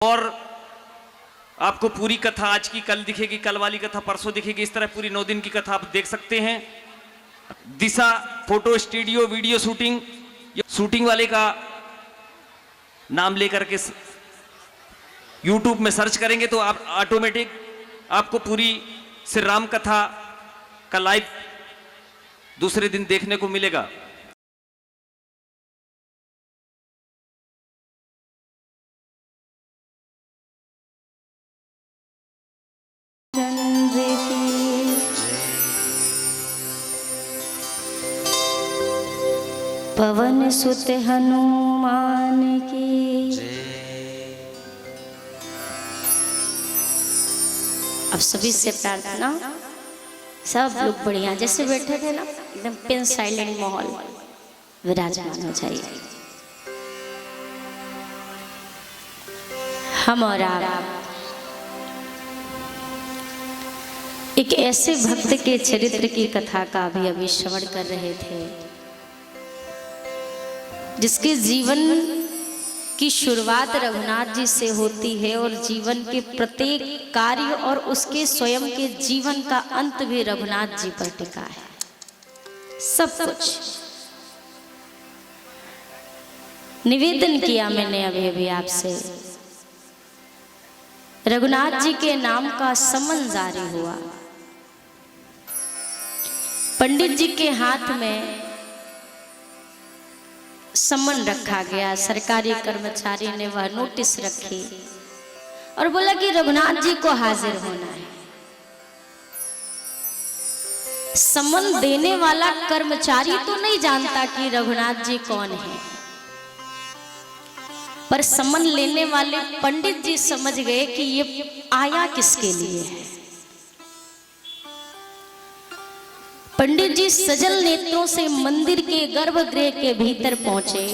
और आपको पूरी कथा आज की कल दिखेगी, कल वाली कथा परसों दिखेगी, इस तरह पूरी 9 दिन की कथा आप देख सकते हैं। Disha photo studio video shooting वाले का नाम लेकर के YouTube में सर्च करेंगे तो आप ऑटोमेटिक आपको पूरी श्री राम कथा का लाइव दूसरे दिन देखने को मिलेगा। पवन सुत हनुमान की। अब सभी से प्रार्थना, सब लोग बढ़िया जैसे बैठे थे ना, एकदम पिन साइलेंट माहौल विराजमान हो जाइए। हम और आप एक ऐसे भक्त के चरित्र की कथा का अभी श्रवण कर रहे थे जिसके जीवन की शुरुआत रघुनाथ जी से होती है और जीवन के प्रत्येक कार्य और उसके स्वयं के जीवन का अंत भी रघुनाथ जी पर टिका है। सब कुछ निवेदन किया मैंने अभी आपसे। रघुनाथ जी के नाम का समन जारी हुआ। पंडित जी के हाथ में समन रखा गया। सरकारी कर्मचारी ने वह नोटिस रखी और बोला कि रघुनाथ जी को हाजिर होना है। समन देने वाला कर्मचारी तो नहीं जानता कि रघुनाथ जी कौन है, पर समन लेने वाले पंडित जी समझ गए कि ये आया किसके लिए है। पंडित जी सजल नेत्रों से मंदिर के गर्भगृह के भीतर पहुंचे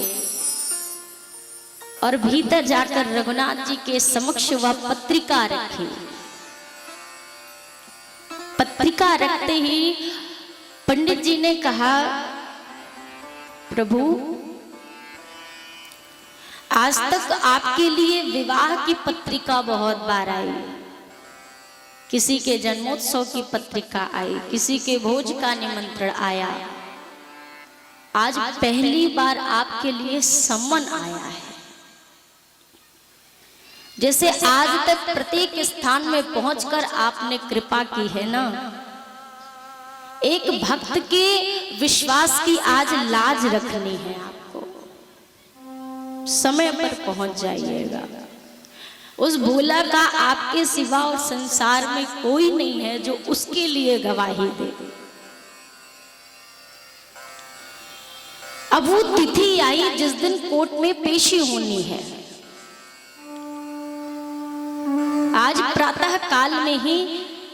और भीतर जाकर रघुनाथ जी के समक्ष वह पत्रिका रखी। पत्रिका रखते ही पंडित जी ने कहा, प्रभु आज तक आपके लिए विवाह की पत्रिका बहुत बार आई, किसी के जन्मोत्सव की पत्रिका आई, किसी के भोज का निमंत्रण आया, आज पहली बार आपके लिए सम्मन आया है। जैसे आज तक प्रत्येक स्थान में पहुंचकर आपने कृपा की है ना, एक भक्त के विश्वास की आज लाज रखनी है आपको। समय पर पहुंच जाइएगा। उस भोला का आपके सिवा और संसार में कोई नहीं है जो उसके लिए गवाही दे। अब वो तिथि आई जिस दिन कोर्ट में पेशी होनी है। आज प्रातः काल में ही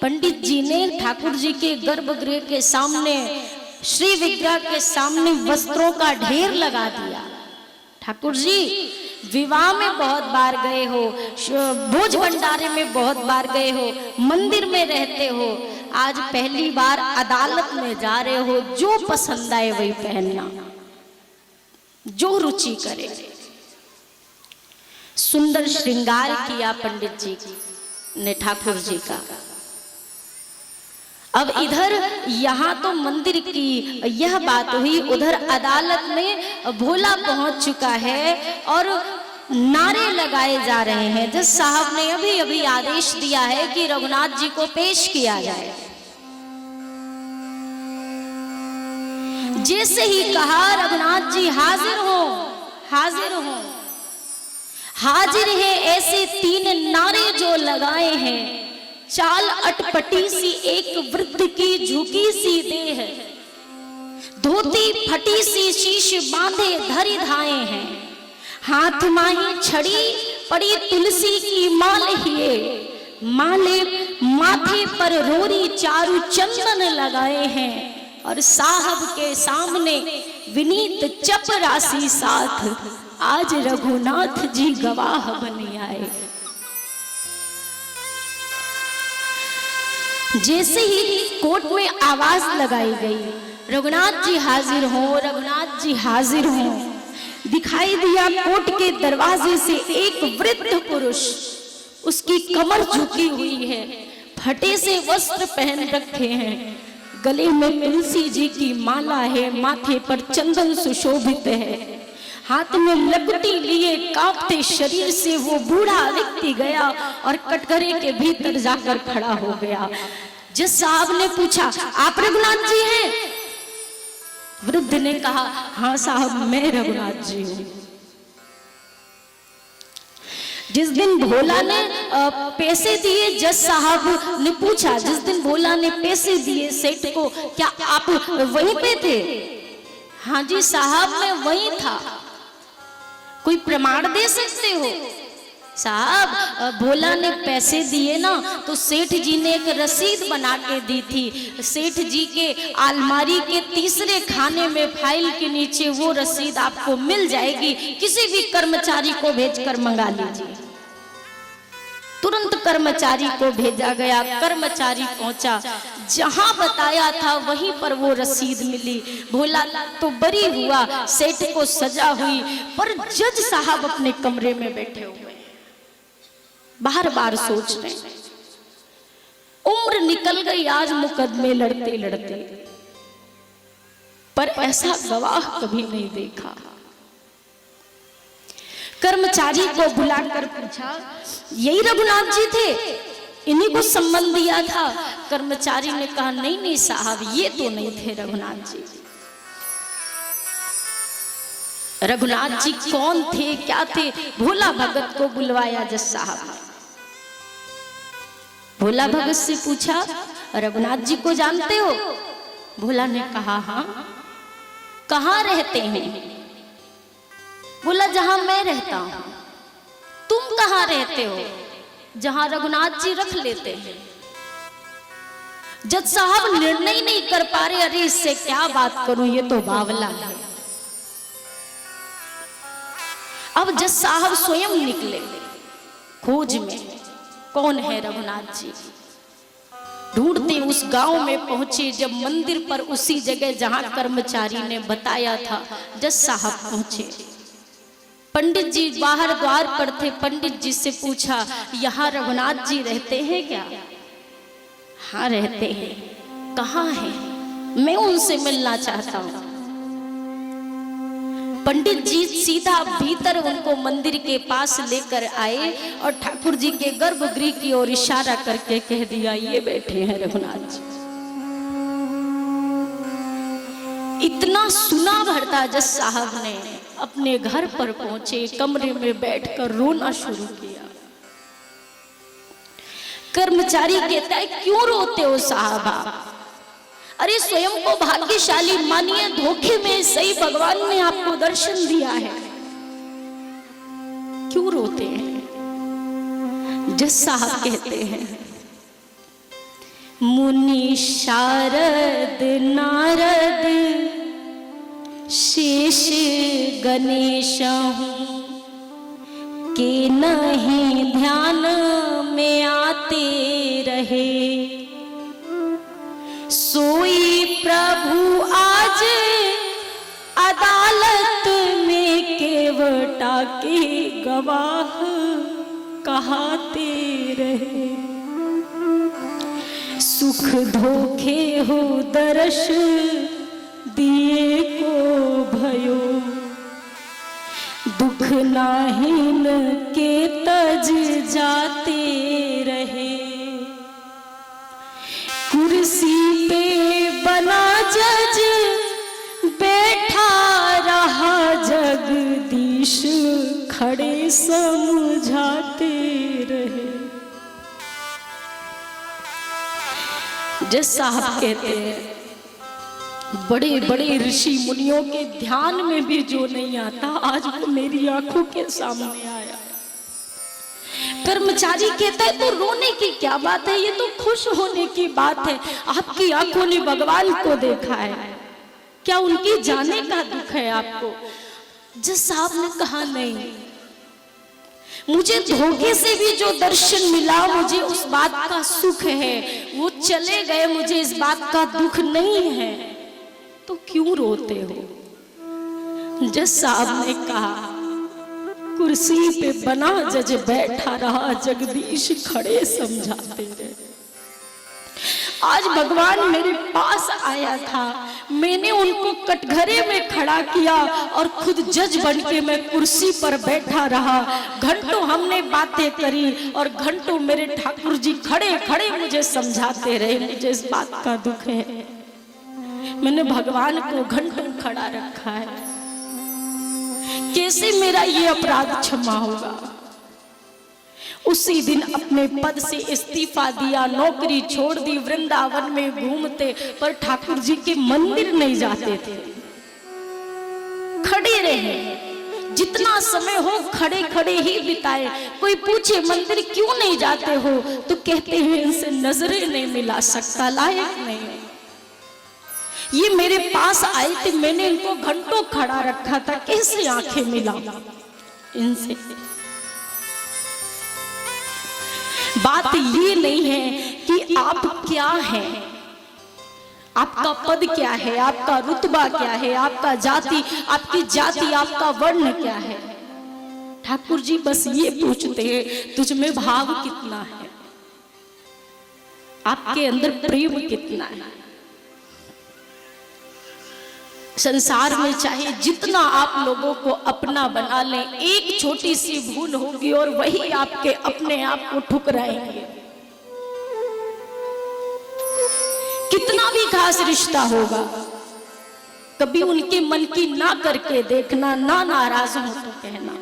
पंडित जी ने ठाकुर जी के गर्भगृह के सामने, श्री विग्रह के सामने वस्त्रों का ढेर लगा दिया। ठाकुर जी विवाह में बहुत बार गए हो, भोज भंडारे में बहुत बार गए हो, मंदिर में रहते हो, आज पहली बार अदालत में जा रहे हो। जो पसंद आए वही पहनना, जो रुचि करे। सुंदर श्रृंगार किया पंडित जी ने ठाकुर जी का। अब इधर यहाँ तो मंदिर की यह बात हुई, उधर अदालत में भोला पहुंच चुका है और नारे लगाए जा रहे हैं। जज साहब ने अभी अभी आदेश दिया है कि रघुनाथ जी को पेश किया जाए। जैसे ही कहा रघुनाथ जी हाजिर हो, हाजिर हो, हाजिर है, ऐसे 3 नारे जो लगाए हैं। चाल अटपटी सी एक वृद्ध की झुकी सी देह, धोती फटी सी शीश बांधे धरी धाए हैं। हाथ माही छड़ी पड़ी तुलसी की माल हिए, माले माथे पर रोरी चारु चंदन लगाए हैं। और साहब के सामने विनीत चपरासी साथ, आज रघुनाथ जी गवाह बन आए। जैसे ही कोर्ट में आवाज लगाई गई, रघुनाथ जी हाजिर हो, रघुनाथ जी हाजिर हो, दिखाई दिया कोट के दरवाजे से एक वृद्ध पुरुष, उसकी कमर झुकी हुई है, फटे से वस्त्र पहन रखे हैं, गले में तुलसी जी की माला है, माथे पर चंदन सुशोभित है, हाथ में लकड़ी लिए कांपते शरीर से वो बूढ़ा व्यक्ति गया और कटघरे के भीतर जाकर खड़ा हो गया। जज साहब ने पूछा, आप रघुनाथ जी हैं? वृद्ध ने कहा, हाँ साहब, मैं रघुनाथ जी हूं। जिस दिन भोला ने पैसे दिए, जज साहब ने पूछा, जिस दिन भोला ने पैसे दिए सेठ को, क्या आप वहीं पे थे? हाँ जी साहब, मैं वहीं था। कोई प्रमाण दे सकते हो? साहब, भोला ने पैसे दिए ना तो सेठ जी ने एक रसीद बना के दी थी। सेठ जी के अलमारी के तीसरे खाने में फाइल के नीचे वो रसीद आपको मिल जाएगी। किसी भी कर्मचारी को भेजकर मंगा लीजिए। तुरंत कर्मचारी को भेजा गया, कर्मचारी पहुंचा, जहां बताया था वहीं पर वो रसीद मिली। भोला तो बरी हुआ, सेठ को सजा हुई, पर जज साहब अपने कमरे में बैठे हुए बार बार सोच रहे हैं। उम्र निकल गई आज मुकदमे लड़ते लड़ते, पर ऐसा गवाह कभी नहीं देखा। कर्मचारी को बुलाकर पूछा, यही रघुनाथ जी थे? इन्हीं को सम्मान दिया था? कर्मचारी ने कहा, नहीं नहीं साहब, ये तो नहीं थे रघुनाथ जी। रघुनाथ जी कौन थे, क्या थे? भोला भगत को बुलवाया जज साहब ने। भोला भगत से पूछा, रघुनाथ जी को जानते हो? भोला ने कहा, हाँ। कहाँ रहते हैं? बोला, जहां मैं रहता हूं। तुम कहां रहते हो? जहां रघुनाथ जी रख लेते हैं। जज साहब निर्णय नहीं कर पा रहे, अरे इससे क्या बात करूं, ये तो बावला है। अब जज साहब स्वयं निकले खोज में, कौन है रघुनाथ जी। ढूंढते उस गांव में पहुंचे। जब मंदिर पर उसी जगह जहां कर्मचारी ने बताया था, जज साहब पहुंचे। पंडित जी बाहर द्वार पर थे। पंडित जी से पूछा, यहाँ रघुनाथ जी रहते हैं क्या? हाँ रहते हैं। कहाँ हैं? मैं उनसे मिलना चाहता हूँ। पंडित जी सीधा भीतर उनको मंदिर के पास लेकर आए और ठाकुर जी के गर्भगृह की ओर इशारा करके कह दिया, ये बैठे हैं रघुनाथ जी। इतना सुना भरता जज साहब ने अपने घर पर पहुंचे, कमरे में बैठकर रोना शुरू किया। कर्मचारी कहता है, क्यों रोते हो साहबा? अरे स्वयं को भाग्यशाली मानिए, धोखे में सही भगवान ने आपको दर्शन दिया है, क्यों रोते हैं? जज साहब कहते हैं, मुनि शारद नारद शेष गणेश के नहीं ध्यान में आते रहे, सोई प्रभु आज अदालत में केवटा के गवाह कहाते रहे, सुख धोखे हो दर्श दिए को भयो, दुख नाहीन के तज जाते रहे, कुर्सी पे बना जज बैठा रहा जगदीश, खड़े समझाते रहे। जज साहब कहते हैं, बड़े बड़े ऋषि मुनियों के ध्यान में भी जो नहीं आता, आज वो मेरी आंखों के सामने आया। कर्मचारी कहता है, तो रोने की क्या बात है, ये तो खुश होने की बात है। आपकी आंखों ने भगवान को देखा है, क्या उनकी जाने का दुख है आपको? जज साहब ने कहा, नहीं, मुझे धोखे से भी जो दर्शन मिला, मुझे उस बात का सुख है। वो चले गए, मुझे इस बात का दुख नहीं है। तो क्यों रोते हो? जज साहब ने कहा, कुर्सी पे बना जज बैठा रहा, जगदीश खड़े समझाते रहे। आज भगवान मेरे पास आया था, मैंने उनको कटघरे में खड़ा किया और खुद जज बनके मैं कुर्सी पर बैठा रहा। घंटों हमने बातें करी और घंटों मेरे ठाकुर जी खड़े खड़े मुझे समझाते रहे। मुझे इस बात का दुख है, मैंने भगवान को घंटों खड़ा रखा है, कैसे मेरा ये अपराध क्षमा होगा। उसी दिन अपने पद से इस्तीफा दिया, नौकरी छोड़ दी, वृंदावन में घूमते पर ठाकुर जी के मंदिर नहीं जाते थे, खड़े रहे, जितना समय हो खड़े खड़े ही बिताए। कोई पूछे मंदिर क्यों नहीं जाते हो तो कहते हैं इनसे नजरें नहीं मिला सकता, लायक नहीं। ये मेरे पास आए थे, मैंने इनको घंटों खड़ा रखा था, कैसे आंखें मिला इनसे। बात ये नहीं है कि आप क्या हैं, आपका पद क्या है, आपका रुतबा क्या है, आपका जाति, आपकी जाति, आपका वर्ण क्या है। ठाकुर जी बस ये पूछते हैं तुझ में भाव कितना है, आपके अंदर प्रेम कितना है। संसार में चाहे जितना आप लोगों को अपना बना लें, एक छोटी सी भूल होगी और वही आपके अपने आप को ठुकराएंगे। कितना भी खास रिश्ता होगा, कभी उनके मन की ना करके देखना, ना नाराज हो तो कहना।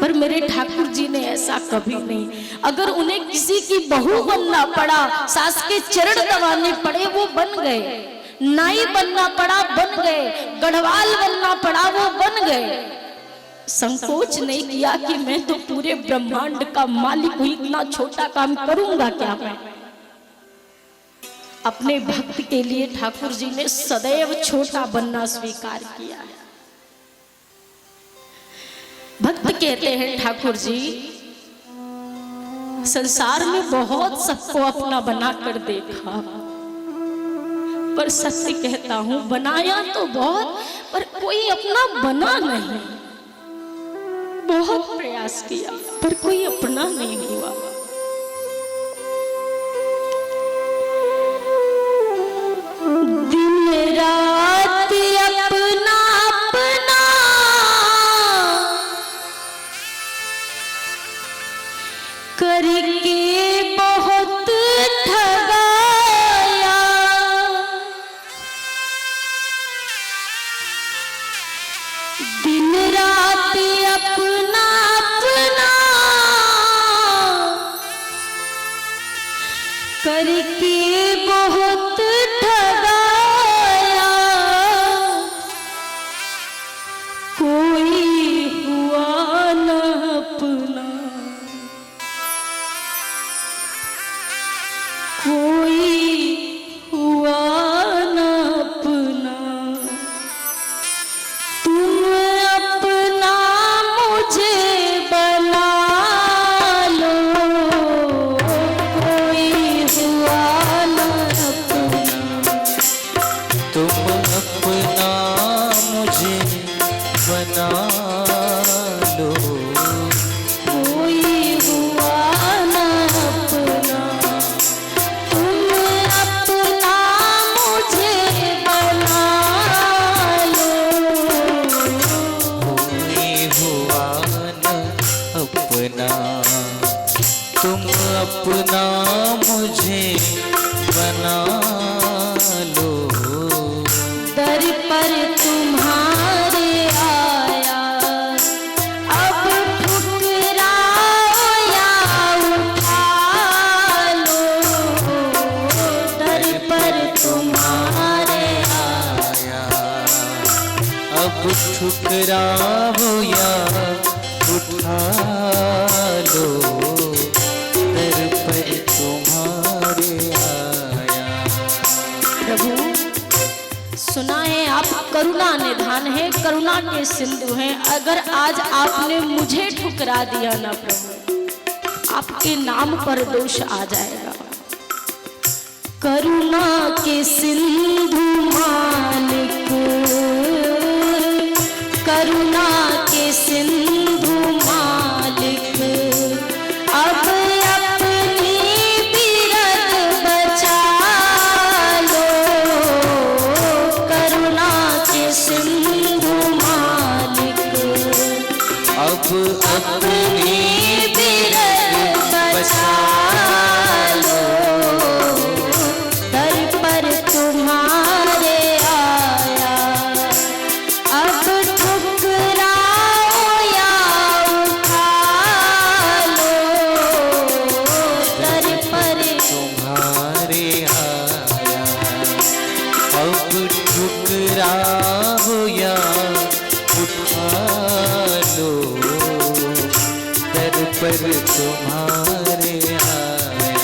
पर मेरे ठाकुर जी ने ऐसा कभी नहीं। अगर उन्हें किसी की बहू बनना पड़ा, सास के चरण दबाने पड़े, वो बन गए। नाई बनना पड़ा, बन गए। गढ़वाल बनना पड़ा, वो बन गए। संकोच नहीं किया कि मैं तो पूरे ब्रह्मांड का मालिक हूं, इतना छोटा काम करूंगा क्या मैं। अपने भक्त के लिए ठाकुर जी ने सदैव छोटा बनना स्वीकार किया है। भक्त कहते हैं ठाकुर जी, संसार में बहुत सबको अपना बनाकर देखा, पर सत्य कहता हूं बनाया तो बहुत, पर कोई अपना बना नहीं। बहुत प्रयास किया पर कोई अपना नहीं हुआ। दिन रात अपना अपना करके बहुत ठगाया, दिन रात अपना अपना करके बहुत ठगाया, कोई हुआ न अपना, कोई हुआ न अपना। तुम अपना मुझे बना लो, कोई हुआ न अपना। तुम अपना मुझे बना लो, कोई हुआ न अपना। तुम अपना मुझे बना लो, कोई हुआ न अपना। तुम अपना मुझे बना लो, दर पर तुम्हारे आया, अब ठुकराओ या उठा लो। दर पर तुम्हारे आया, अब ठुकराओ या उठा लो, दर पर तुम्हारे आया। प्रभु सुना है आप करुणा निधान है, करुणा के सिंधु हैं। अगर आज आपने मुझे ठुकरा दिया ना प्रभु, आपके नाम पर दोष आ जाएगा। करुणा के सिंधु मालिक, करुणा के सिंधु मालिक, अब अपनी बिरद बचा लो। करुणा के सिंधु मालिक, अब अपनी बिरद बचा लो। दर पर तुम्हारे आया, अब ठुकराओ या उठा लो। दर पर तुम्हारे आया, अब ठुकराओ या उठा लो। दर पर तुम्हारे आया,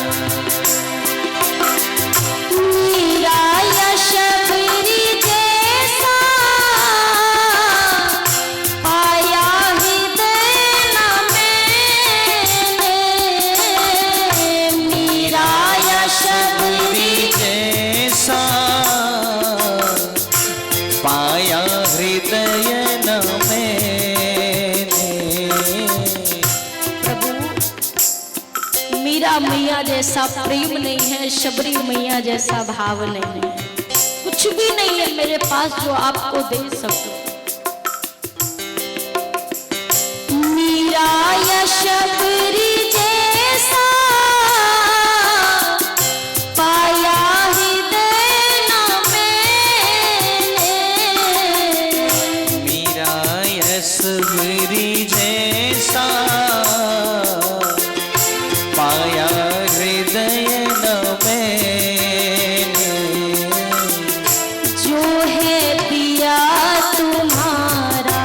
मीरा या शबरी जैसा पाया हृदय न मैंने। मीरा या शबरी जैसा पाया हृदय न मैंने। प्रभु, मीरा मैया जैसा प्रेम नहीं है, शबरी मैया जैसा भाव नहीं है, कुछ भी नहीं है मेरे पास जो आपको दे सकूं। मीरा या शबरी जैसा पाया हृदय न मैंने। मीरा यसवरी जैसा पाया हृदय न मैंने। जो है दिया तुम्हारा,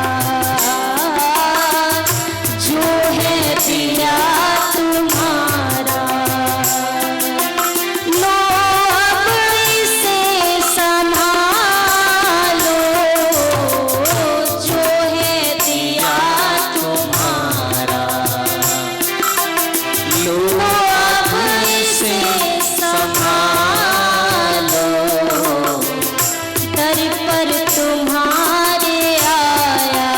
जो है दिया तुम्हारा, लो अब इसे संभालो। जो है दिया तुम्हारा, लो अब इसे संभालो। दर पर तुम्हारे आया,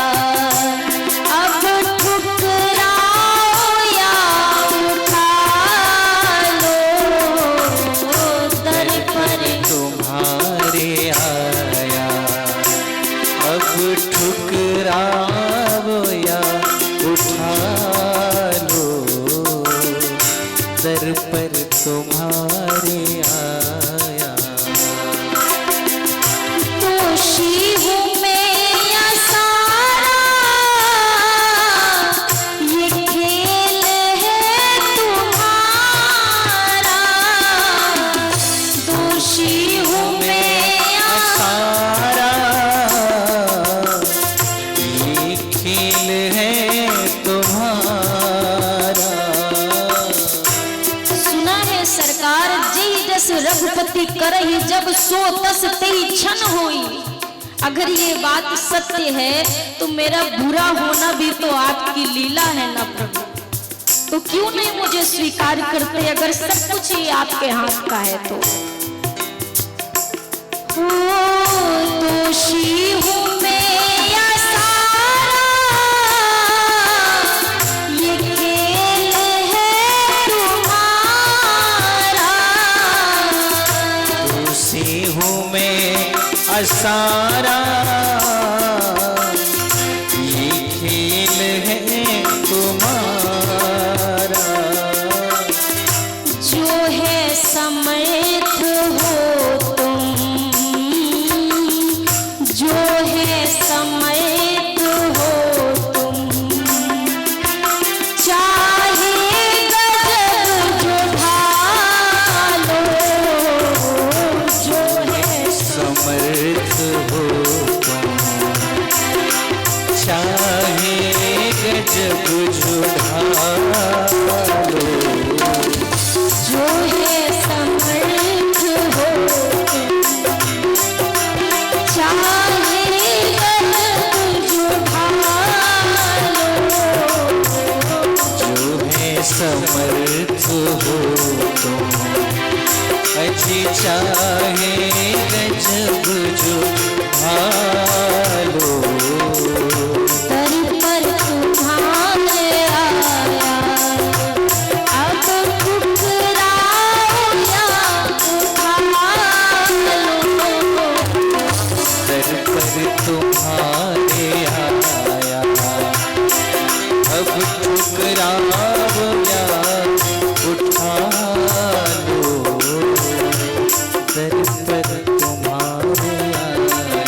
अब ठुकराओ या उठा लो। दर पर तुम्हारे आया, अब ठुकराओ या उठा लो। दर पर तुम्हारे आया, दोषी हूँ मैं या सारा, ये खेल है तुम्हारा। दोषी हूँ मैं या सारा ये खेल है तुम्हारा। सुना है सरकार, जय जस रघुपति करहि जब सो तस तेई क्षण होई। अगर ये बात सत्य है तो मेरा बुरा होना भी तो आपकी लीला है ना प्रभु। तो क्यों नहीं मुझे स्वीकार करते अगर सब कुछ ही आपके हाथ का है तो। ओ दोषी हूँ मैं या सारा, ये खेल है तुम्हारा। दोषी हूँ मैं असारा, ये खेल है तुम्हारा। जो है समर्थ हो तुम, जो है समर्थ हो तुम, चाहे गजब जो ढालो। जो है समर्थ हो तुम, चाहे गजब जुढ़ालो। जो है समर्थ हो तुम, चाहे गजब जो ढालो। जो है समर्थ हो तुम, अजी चाहे गजब जो भालो दर पर तुम्हारे आया, अब ठुकराओ या उठा लो। दर पर तुम्हारे आया, अब ठुकराओ या उठा लो। दर पर तुम्हारे आया,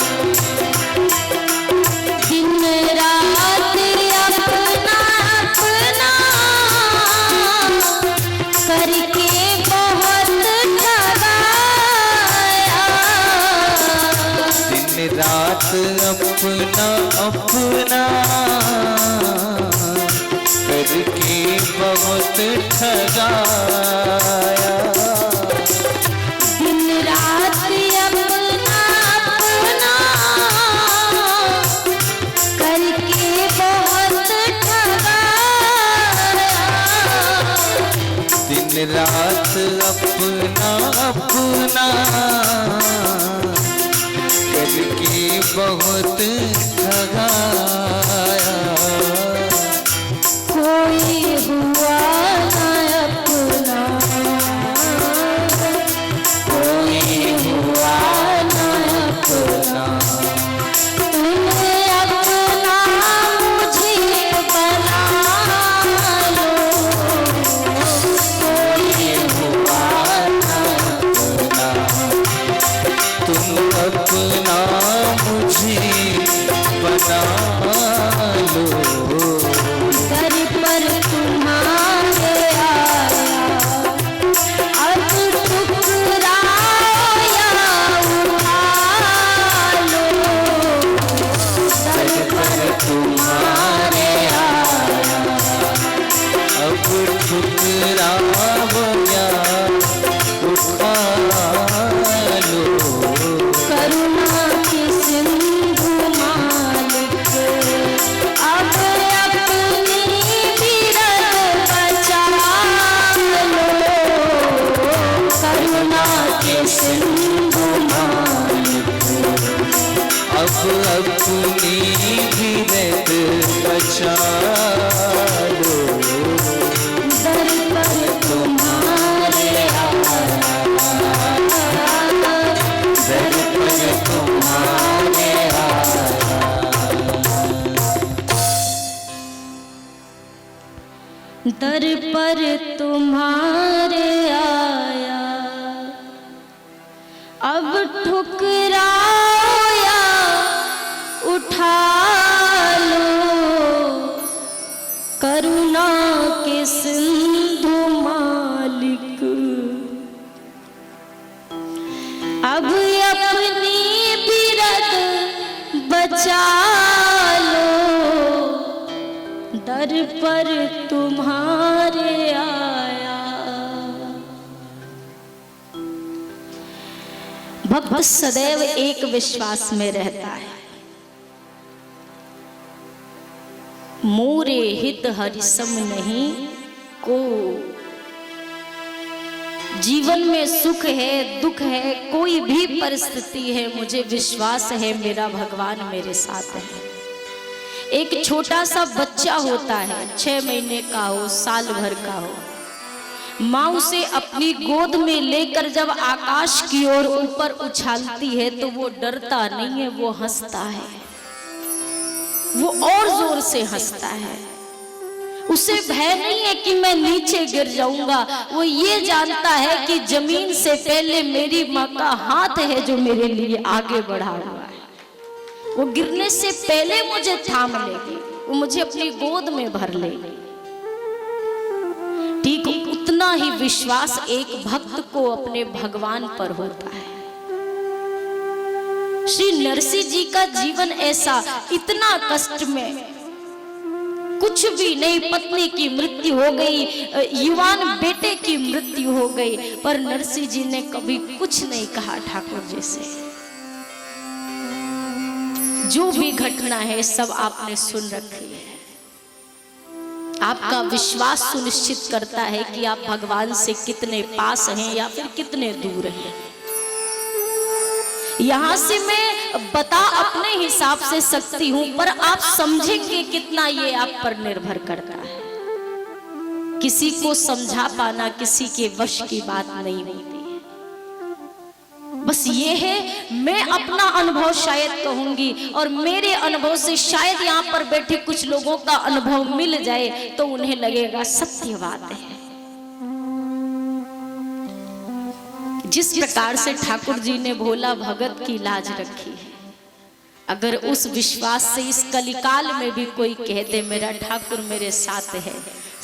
दिन रात अपना अपना करके बहुत ठगाया। दिन रात अपना अपना करके बहुत ठगाया। दिन रात अपना अपना करके बहुत ठगाया। दिन रात अपना अपना करके बहुत ठगाया। कोई हुआ ना अपना, कोई हुआ ना अपना, तुमने अपना मुझे बना लो। कोई हुआ ना अपना तुम अपना मुझे बना लो। दर पर तुम्हारे आया, अब ठुकराओ या उठा लो। दर पर तुम्हारे आया, अब ठुकराओ या उठा लो। करुणा के सिंधु मालिक, अब अपनी बिरद बचा लो। करुणा के सिंधु मालिक, अब अपनी बिरद बचा लो। दर पर तुम्हारे आया, दर पर तुम्हारे आया। दर पर तुम्हारे आया, अब ठुकराओ या उठा लो। करुणा के सिंधु मालिक, अब अपनी बिरद बचा लो। दर पर तुम्हारे आया। भक्त सदैव एक विश्वास में रहता है, मोरे हित हरिसम नहीं को। जीवन में सुख है दुख है कोई भी परिस्थिति है, मुझे विश्वास है मेरा भगवान मेरे साथ है। एक छोटा सा बच्चा होता है, 6 महीने का हो, साल भर का हो, माँ उसे अपनी गोद में लेकर जब आकाश की ओर ऊपर उछालती है तो वो डरता नहीं है, वो हंसता है, वो और जोर से हंसता है। उसे भय नहीं है कि मैं नीचे गिर जाऊंगा, वो ये जानता है कि जमीन से पहले मेरी माँ का हाथ है जो मेरे लिए आगे बढ़ा हुआ है। वो गिरने से पहले मुझे थाम लेगी, वो मुझे अपनी गोद में भर लेगी। ठीक उतना ही विश्वास एक भक्त को अपने भगवान पर होता है। श्री नरसिंह जी का जीवन ऐसा, इतना कष्ट में, कुछ भी नहीं, पत्नी की मृत्यु हो गई, युवान बेटे की मृत्यु हो गई, पर नरसिंह जी ने कभी कुछ नहीं कहा ठाकुर जी से। जो भी घटना है सब आपने सुन रखी है। आपका विश्वास सुनिश्चित करता है कि आप भगवान से कितने पास हैं या फिर कितने दूर हैं। यहां से मैं बता अपने हिसाब से सकती हूं, पर आप समझेंगे कितना ये आप पर निर्भर करता है। किसी को समझा पाना किसी के वश की बात नहीं होती है। बस ये है, मैं अपना अनुभव शायद कहूंगी और मेरे अनुभव से शायद यहाँ पर बैठे कुछ लोगों का अनुभव मिल जाए तो उन्हें लगेगा सत्य बात है। जिस प्रकार से ठाकुर जी ने भोला भगत की लाज रखी है, अगर उस विश्वास से इस कलिकाल में भी कोई कह दे मेरा ठाकुर मेरे साथ है,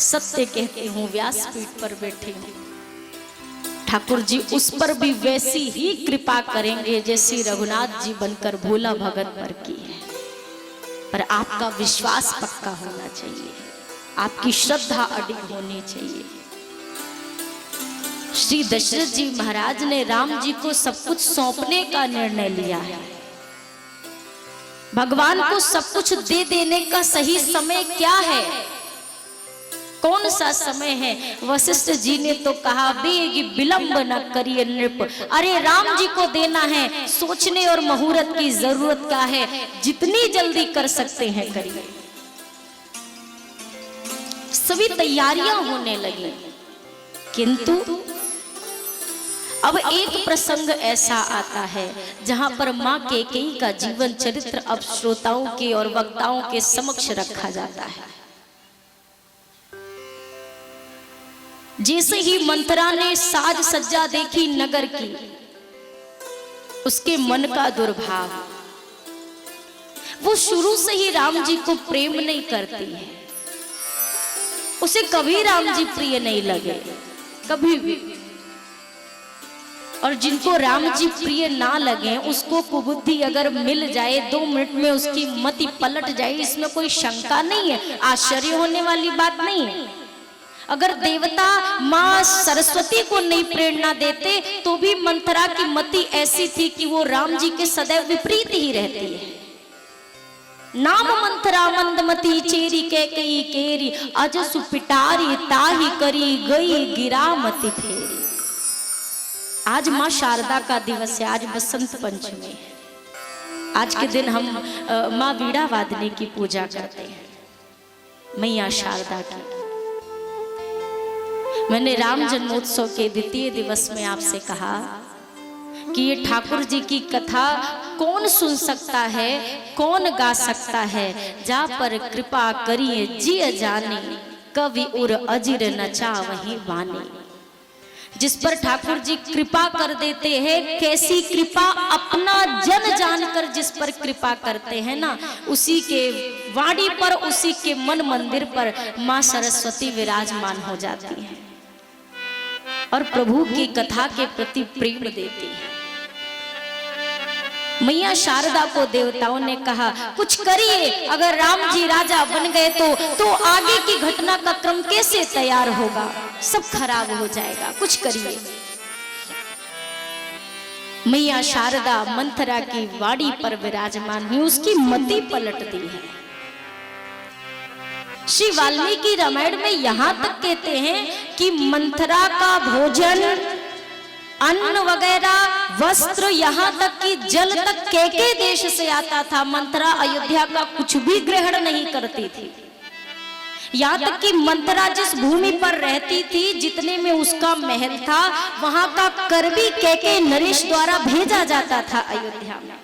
सत्य कहती हूँ व्यासपीठ पर बैठी हूँ, ठाकुर जी उस पर भी वैसी ही कृपा करेंगे जैसी रघुनाथ जी बनकर भोला भगत पर की है। पर आपका विश्वास पक्का होना चाहिए, आपकी श्रद्धा अडिग होनी चाहिए। श्री दशरथ जी महाराज ने राम जी को सब कुछ सौंपने का निर्णय लिया है। भगवान को सब कुछ दे देने का सही समय क्या है, कौन सा समय है? वशिष्ठ जी ने तो कहा बेगी विलंब न करिए नृप, अरे राम जी को देना है, सोचने और मुहूर्त की जरूरत क्या है, जितनी जल्दी कर सकते हैं करिए। सभी तैयारियां होने लगी, किंतु अब एक प्रसंग ऐसा आता है जहां पर मां कैकेयी का जीवन चरित्र अब श्रोताओं के और वक्ताओं के समक्ष रखा जाता है। जैसे ही मंथरा ने साज सज्जा देखी नगर की, उसके मन का दुर्भाव, वो शुरू से ही राम जी को प्रेम नहीं करती है, उसे कभी राम जी प्रिय नहीं लगे, कभी भी। और जिनको राम जी प्रिय ना लगे, उसको कुबुद्धि अगर मिल जाए, 2 मिनट में उसकी मति पलट जाए, इसमें कोई शंका नहीं है, आश्चर्य होने वाली बात नहीं है। अगर देवता माँ सरस्वती को नहीं प्रेरणा देते तो भी मंथरा की मति ऐसी थी कि वो राम जी के सदैव विपरीत ही रहती है। नाम मंथरा मंदमती चेरी कैकेयी केरी, अजसु पिटारी ताही करी गई गिरा मति फेरी। आज माँ शारदा का दिवस है, आज बसंत पंचमी है। आज के दिन हम माँ वीणा वादनी की पूजा करते हैं, मैया शारदा की। मैंने राम जन्मोत्सव के द्वितीय दिवस में आपसे कहा कि ये ठाकुर जी की कथा कौन सुन सकता है, कौन गा सकता है, जा पर कृपा करिए जिय जाने, कवि उर अजिर नचा वही वाने। जिस पर ठाकुर जी कृपा कर देते हैं, कैसी कृपा, अपना जन जानकर जिस पर कृपा करते हैं ना, उसी के वाणी पर, उसी के मन मंदिर पर माँ सरस्वती विराजमान हो जाती है और प्रभु की कथा के प्रति प्रेम देती है। मैया शारदा को देवताओं ने कहा कुछ करिए, अगर राम जी राजा बन गए तो आगे की घटना का क्रम कैसे तैयार होगा, सब खराब हो जाएगा, कुछ करिए। मैया शारदा मंथरा की वाड़ी पर विराजमान हुई, उसकी मति पलट दी है। श्री वाल्मीकि रामायण में यहां तक कहते हैं कि मंथरा का भोजन, अन्न वगैरह, वस्त्र, यहाँ तक कि जल तक कैके देश से आता था। मंथरा अयोध्या का कुछ भी ग्रहण नहीं करती थी। यहाँ तक कि मंथरा जिस भूमि पर रहती थी, जितने में उसका महल था, वहां का कर भी कैके नरेश द्वारा भेजा जाता था अयोध्या में।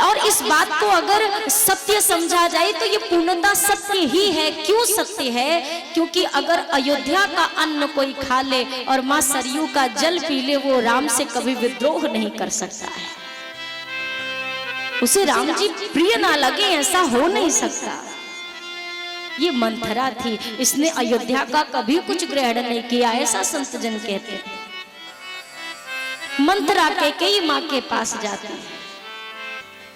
और इस बात को अगर सत्य समझा जाए तो ये पूर्णतः सत्य ही है। क्यों सत्य है? क्योंकि अगर अयोध्या का अन्न कोई खा ले और मां सरयू का जल पी ले, वो राम से कभी विद्रोह नहीं कर सकता है। उसे राम जी प्रिय ना लगे, ऐसा हो नहीं सकता। ये मंथरा थी, इसने अयोध्या का कभी कुछ ग्रहण नहीं किया, ऐसा संत जन कहते हैं। मंथरा कैकेयी मां के पास जाती है,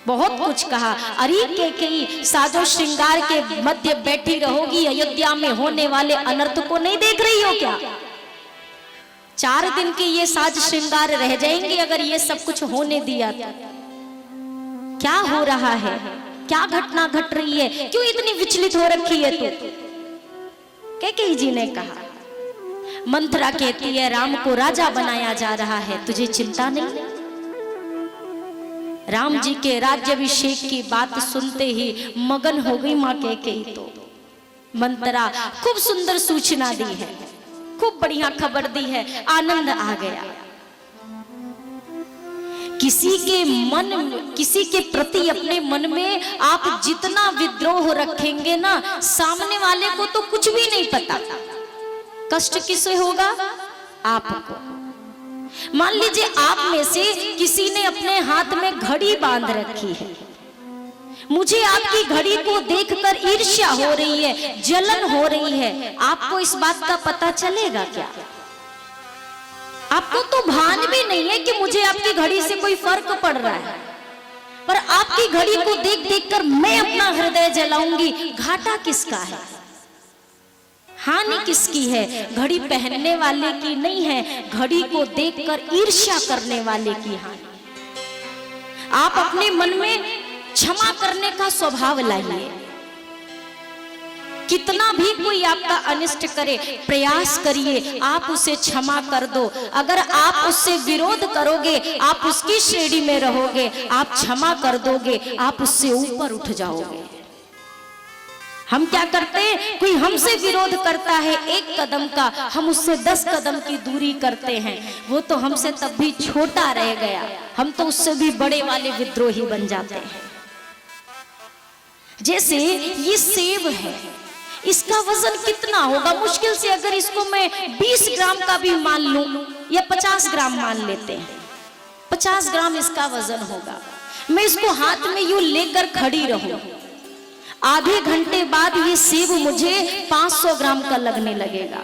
बहुत कुछ कहा। अरे कैकेयी, साजो श्रृंगार के मध्य बैठी रहोगी, अयोध्या में होने वाले अनर्थ को नहीं देख रही हो क्या? 4 दिन के ये साज श्रृंगार रह जाएंगे अगर ये सब कुछ होने दिया तो। क्या हो रहा है? क्या घटना घट रही है, क्यों इतनी विचलित हो रखी है तू? कैकेयी जी ने कहा, मंथरा कहती है राम को राजा बनाया जा रहा है, तुझे चिंता नहीं? राम जी के राज्याभिषेक की बात सुनते ही मगन हो गई मां कैकेयी। तो मंथरा खूब सुंदर सूचना दी है, खूब बढ़िया खबर दी है, आनंद आ गया। किसी के प्रति अपने मन में आप जितना विद्रोह रखेंगे ना, सामने वाले को तो कुछ भी नहीं पता। कष्ट किसे होगा? आपको। मान लीजिए आप में से किसी ने अपने हाथ में घड़ी बांध रखी है, मुझे आपकी घड़ी को देखकर ईर्ष्या हो रही है, जलन हो रही है, आपको इस बात का पता चलेगा क्या? आपको तो भान भी नहीं है कि मुझे आपकी घड़ी से कोई फर्क पड़ रहा है, पर आपकी घड़ी को देख देख कर मैं अपना हृदय जलाऊंगी। घाटा किसका है? हानि किसकी है? घड़ी पहनने वाले की नहीं है, घड़ी को देखकर ईर्ष्या करने वाले की हानि। आप अपने मन में क्षमा करने का स्वभाव लाइए। कितना भी कोई आपका अनिष्ट करे, प्रयास करिए, आप उसे क्षमा कर दो। अगर आप उससे विरोध करोगे, आप उसकी श्रेणी में रहोगे, आप क्षमा कर दोगे, आप उससे ऊपर उठ जाओगे। हम क्या करते हैं, कोई हमसे विरोध करता है 1 कदम का, हम उससे 10 कदम की दूरी करते हैं। वो तो हमसे तब भी छोटा रह गया, हम तो उससे भी बड़े वाले विद्रोही बन जाते हैं। जैसे ये सेब है, इसका वजन कितना होगा? मुश्किल से अगर इसको मैं 20 ग्राम का भी मान लूं या 50 ग्राम मान लेते हैं, 50 ग्राम इसका वजन होगा। मैं इसको हाथ में यूं लेकर खड़ी रहूं, आधे घंटे बाद ये सेब मुझे 500 ग्राम का लगने लगेगा।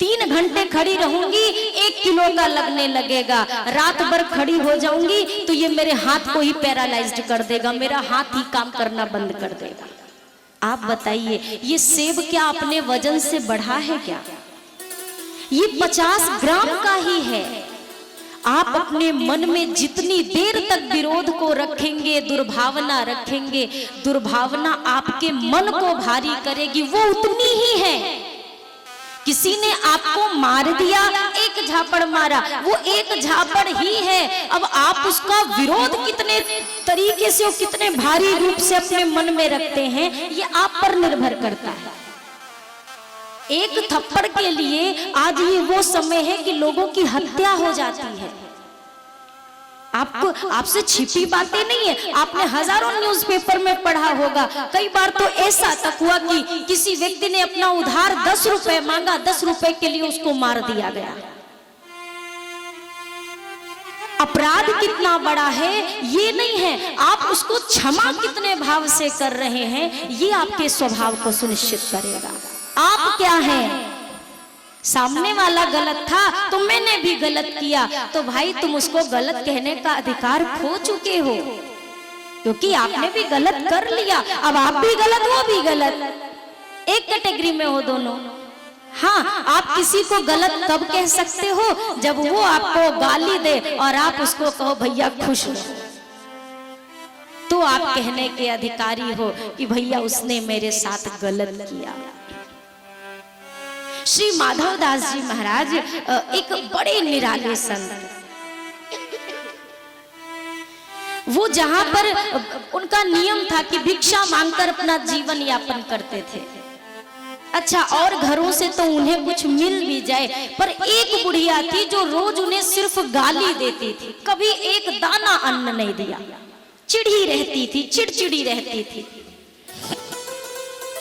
3 घंटे खड़ी रहूंगी, 1 किलो का लगने लगेगा। रात भर खड़ी हो जाऊंगी तो ये मेरे हाथ को ही पैरालाइज्ड कर देगा, मेरा हाथ ही काम करना बंद कर देगा। आप बताइए, ये सेब क्या अपने वजन से बढ़ा है क्या? ये 50 ग्राम का ही है। आप अपने मन में जितनी देर तक विरोध को रखेंगे, दुर्भावना रखेंगे, दुर्भावना आपके मन को भारी करेगी, वो उतनी ही है। किसी ने आपको मार दिया, 1 झापड़ मारा, वो 1 झापड़ ही है। अब आप उसका विरोध कितने तरीके से और कितने भारी रूप से अपने मन में रखते हैं, ये आप पर निर्भर करता है। 1 थप्पड़ के लिए आज ये वो समय है कि लोगों की हत्या हो जाती है। आपको आपसे छिपी बातें नहीं है, आपने हजारों न्यूज़पेपर में पढ़ा होगा। कई बार तो ऐसा तक हुआ कि किसी व्यक्ति ने अपना उधार 10 रुपए मांगा, 10 रुपए के लिए उसको मार दिया गया। अपराध कितना बड़ा है ये नहीं है, आप उसको क्षमा कितने भाव से कर रहे हैं, ये आपके स्वभाव को सुनिश्चित करेगा। आप क्या हैं? सामने वाला गलत था तो मैंने भी गलत किया, तो भाई तुम उसको गलत कहने का अधिकार खो चुके हो, क्योंकि आपने भी गलत कर लिया। अब आप भी गलत, वो भी गलत, एक कैटेगरी में हो दोनों। हाँ, आप किसी को गलत कब कह सकते हो? जब वो आपको गाली दे और आप उसको कहो भैया खुश रहो, तो आप कहने के अधिकारी हो कि भैया उसने मेरे साथ गलत किया। श्री माधवदास जी महाराज एक बड़े निराले संत, वो जहां पर उनका नियम था कि भिक्षा मांगकर अपना जीवन यापन करते थे। अच्छा, और घरों से तो उन्हें कुछ मिल भी जाए, पर एक बुढ़िया थी जो रोज उन्हें सिर्फ गाली देती थी, कभी एक दाना अन्न नहीं दिया, चिढ़ी रहती थी, चिड़चिड़ी रहती थी।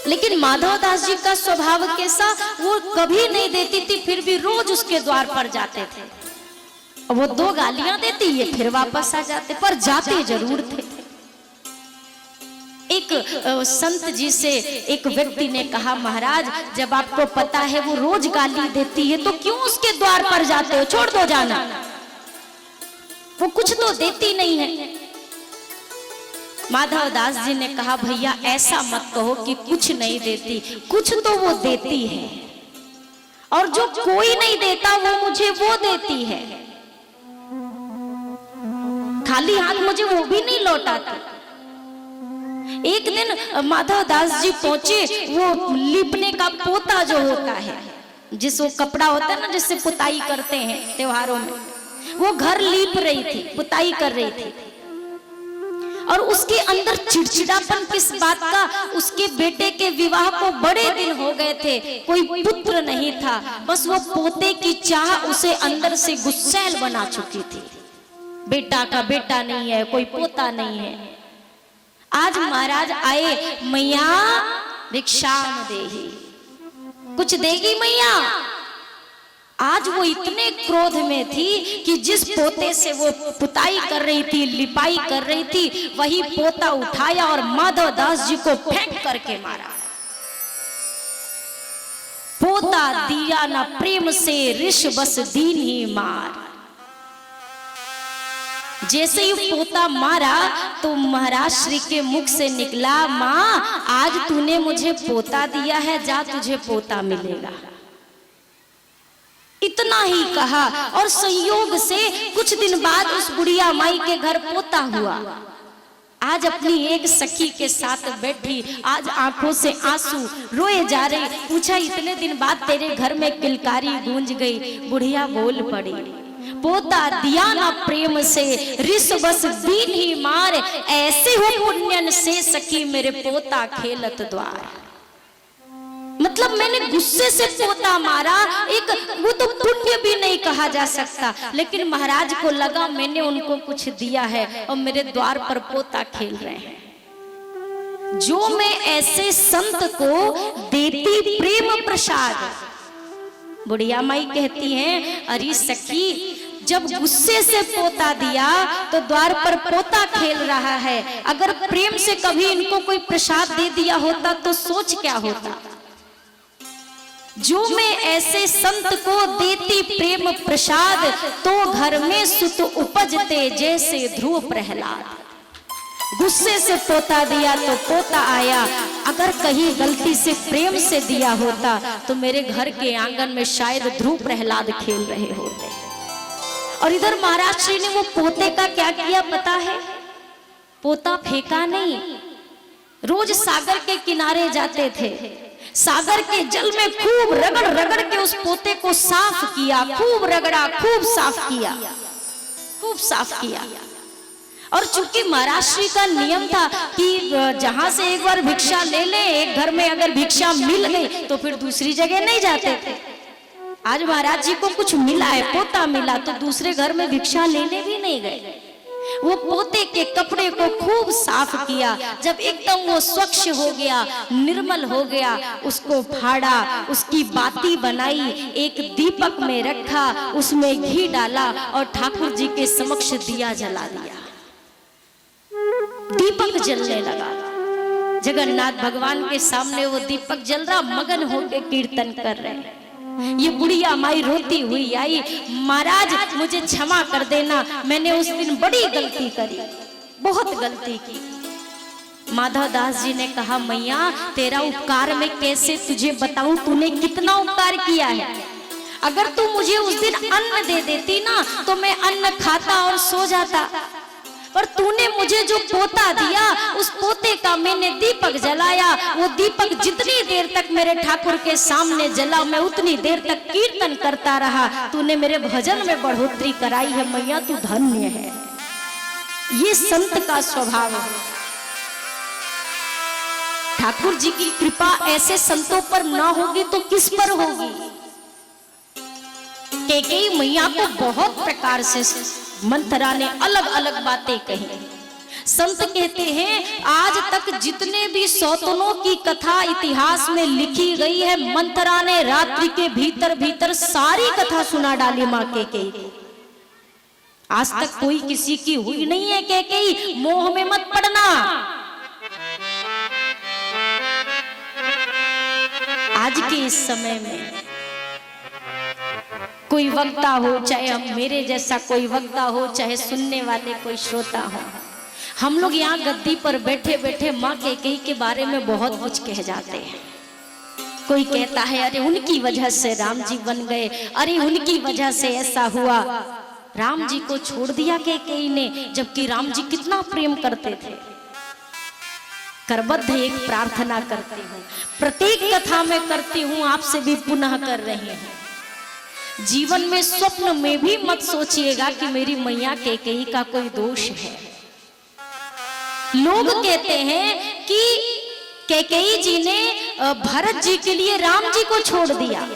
लेकिन माधवदास जी का स्वभाव कैसा, वो कभी नहीं देती थी, फिर भी रोज उसके द्वार पर जाते थे। वो 2 गालियां देती है, फिर वापस आ जाते, पर जाते जरूर थे। एक संत जी से एक व्यक्ति ने कहा, महाराज जब आपको पता है वो रोज गाली देती है तो क्यों उसके द्वार पर जाते हो, छोड़ दो जाना, वो कुछ तो देती नहीं है। माधवदास जी ने कहा, भैया ऐसा मत कहो कि कुछ नहीं देती, कुछ तो वो देती है, और जो कोई नहीं देता वो मुझे वो देती है, खाली हाथ मुझे वो भी नहीं लौटाती। एक दिन माधव दास जी पहुंचे, वो लीपने का पोता जो होता है, जिस वो कपड़ा होता है ना जिससे पुताई करते हैं त्योहारों में, वो घर लीप रही थी, पुताई कर रही थी। और उसके अंदर चिड़चिड़ापन किस बात का, उसके बेटे के विवाह को बड़े दिन हो गए थे, कोई पुत्र नहीं था, बस वो पोते की चाह उसे अंदर से गुस्सैल बना चुकी थी। बेटा का बेटा नहीं है, कोई पोता नहीं है। आज महाराज आए, मैया भिक्षाम देही, कुछ देगी मैया। आज वो इतने क्रोध में थी कि जिस पोते से वो पुताई कर रही थी, लिपाई कर रही थी, वही पोता उठाया और माधव दास जी को फेंक करके मारा। पोता दिया ना प्रेम से, ऋष बस दीन ही मार। जैसे ही पोता मारा तो महाराज श्री के मुख से निकला, माँ आज तूने मुझे पोता दिया है, जा तुझे पोता मिलेगा। इतना ही कहा और संयोग से कुछ दिन बाद उस बुढ़िया माई के घर पोता हुआ। आज अपनी एक सखी के साथ बैठी, आज आंखों से आंसू रोए जा रही। पूछा, इतने दिन बाद तेरे घर में किलकारी गूंज गई। बुढ़िया बोल पड़ी, पोता दिया ना प्रेम से, ऋष बस दीन ही मार। ऐसे हो पुण्यन से सखी मेरे पोता खेलत द्वार। मतलब मैंने गुस्से से पोता मारा, एक वो तो पुण्य भी नहीं कहा जा सकता, लेकिन महाराज को लगा मैंने उनको कुछ दिया है और मेरे द्वार पर पोता खेल रहे हैं। जो मैं ऐसे संत को देती प्रेम प्रसाद। बुढ़िया माई कहती हैं, अरे सखी जब गुस्से से पोता दिया तो द्वार पर पोता खेल रहा है, अगर प्रेम से कभी इनको कोई प्रसाद दे दिया होता तो सोच क्या होता। जो मैं ऐसे संत को देती प्रेम प्रसाद, तो घर में सुत उपजते जैसे ध्रुव प्रहलाद। गुस्से से पोता दिया तो पोता आया, अगर कहीं गलती से प्रेम से दिया होता तो मेरे घर के आंगन में शायद ध्रुव प्रहलाद खेल रहे होते। और इधर महाराज श्री ने वो पोते का क्या किया पता है? पोता फेंका नहीं, रोज सागर के किनारे जाते थे, सागर के जल में खूब रगड़ रगड़ के उस पोते को साफ किया, खूब रगड़ा, खूब साफ किया, खूब साफ किया। और चूंकि महाराज श्री का नियम था कि जहां से एक बार भिक्षा ले ले, एक घर में अगर भिक्षा मिल गई तो फिर दूसरी जगह नहीं जाते थे। आज महाराज जी को कुछ मिला है, पोता मिला, तो दूसरे घर में भिक्षा लेने भी नहीं गए। वो पोते के कपड़े को खूब साफ किया, जब एकदम वो स्वच्छ हो गया, निर्मल हो गया, उसको फाड़ा, उसकी बाती बनाई, एक दीपक में रखा, उसमें घी डाला और ठाकुर जी के समक्ष दिया जला दिया। दीपक जलने लगा, जगन्नाथ भगवान के सामने वो दीपक जल रहा, मगन होकर कीर्तन कर रहे हैं। ये बुढ़िया माई रोती हुई आई, महाराज मुझे क्षमा कर देना, मैंने उस दिन बड़ी गलती करी, बहुत गलती की। माधव दास जी ने कहा, मैया तेरा उपकार मैं कैसे तुझे बताऊं, तूने कितना उपकार किया है। अगर तू मुझे उस दिन अन्न दे देती ना तो मैं अन्न खाता और सो जाता, पर तूने मुझे जो पोता दिया, उस पोते का मैंने दीपक जलाया। वो दीपक जितनी देर तक मेरे ठाकुर के सामने जला, मैं उतनी देर तक कीर्तन करता रहा। तूने मेरे भजन में बढ़ोतरी कराई है मैया, तू धन्य है। ये संत का स्वभाव है। ठाकुर जी की कृपा ऐसे संतों पर ना होगी तो किस पर होगी? कैकेयी मैया को बहुत प्रकार से मंथरा ने अलग अलग बातें कही। संत कहते हैं आज तक जितने भी सौतनों की कथा इतिहास में लिखी गई है, मंथरा ने रात्रि के भीतर भीतर सारी कथा सुना डाली मां कैकेयी। आज तक कोई किसी की हुई नहीं है। कैकेयी मोह में मत पड़ना। आज के इस समय में कोई वक्ता हो, चाहे हम मेरे जैसा कोई वक्ता हो, चाहे सुनने वाले कोई श्रोता हो, हम लोग यहाँ गद्दी पर बैठे बैठे माँ कैकेयी के बारे में बहुत कुछ कह जाते हैं। कोई कहता है अरे उनकी वजह से राम जी बन गए, अरे उनकी वजह से ऐसा हुआ। राम जी को छोड़ दिया कैकेयी ने, जबकि राम जी कितना प्रेम करते थे। करबद्ध एक प्रार्थना करती हूँ, प्रत्येक कथा में करती हूँ, आपसे भी पुनः कर रही हूँ। जीवन में स्वप्न में भी मत सोचिएगा कि मेरी मैया कैकेयी का कोई दोष है। लोग कहते हैं कि कैकेयी जी ने भरत जी के लिए राम जी को छोड़ दिया।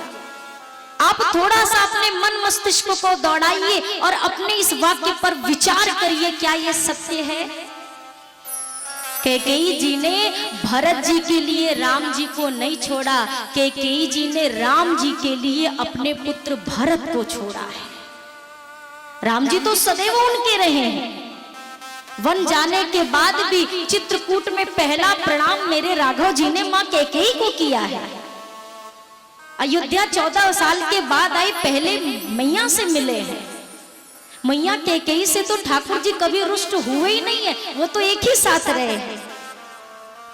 आप थोड़ा सा अपने मन मस्तिष्क को दौड़ाइए और अपने इस वाक्य पर विचार करिए, क्या यह सत्य है? कैकेयी जी ने भरत जी के लिए राम जी को नहीं छोड़ा, कैकेयी जी ने राम जी के लिए अपने पुत्र भरत को छोड़ा है। राम जी तो सदैव उनके रहे हैं। वन जाने के बाद भी चित्रकूट में पहला प्रणाम मेरे राघव जी ने मां कैकेयी को किया है। अयोध्या 14 साल के बाद आई, पहले मैया से मिले हैं। मैया कैकेयी से तो ठाकुर जी कभी रुष्ट हुए ही नहीं है, वो तो एक ही साथ रहे हैं।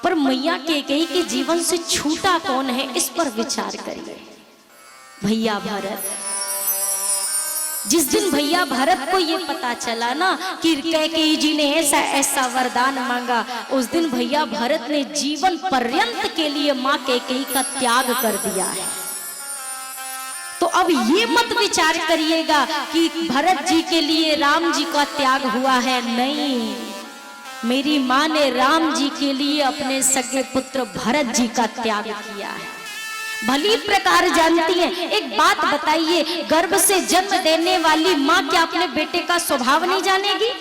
पर मैया कैकेयी के जीवन से छूटा कौन है, इस पर विचार करिए। भैया भरत। जिस दिन भैया भरत को ये पता चला ना कि कैकेयी जी ने ऐसा ऐसा वरदान मांगा, उस दिन भैया भरत ने जीवन पर्यंत के लिए मां कैकेयी का त्याग कर दिया है। तो अब ये मत विचार करिएगा कि भरत जी के लिए राम जी का त्याग हुआ है, नहीं। मेरी मां ने राम जी के लिए अपने सगे पुत्र भरत जी का त्याग किया है। भली प्रकार जानती हैं। एक बात बताइए, गर्भ से जन्म देने वाली मां क्या अपने बेटे का स्वभाव नहीं जानेगी?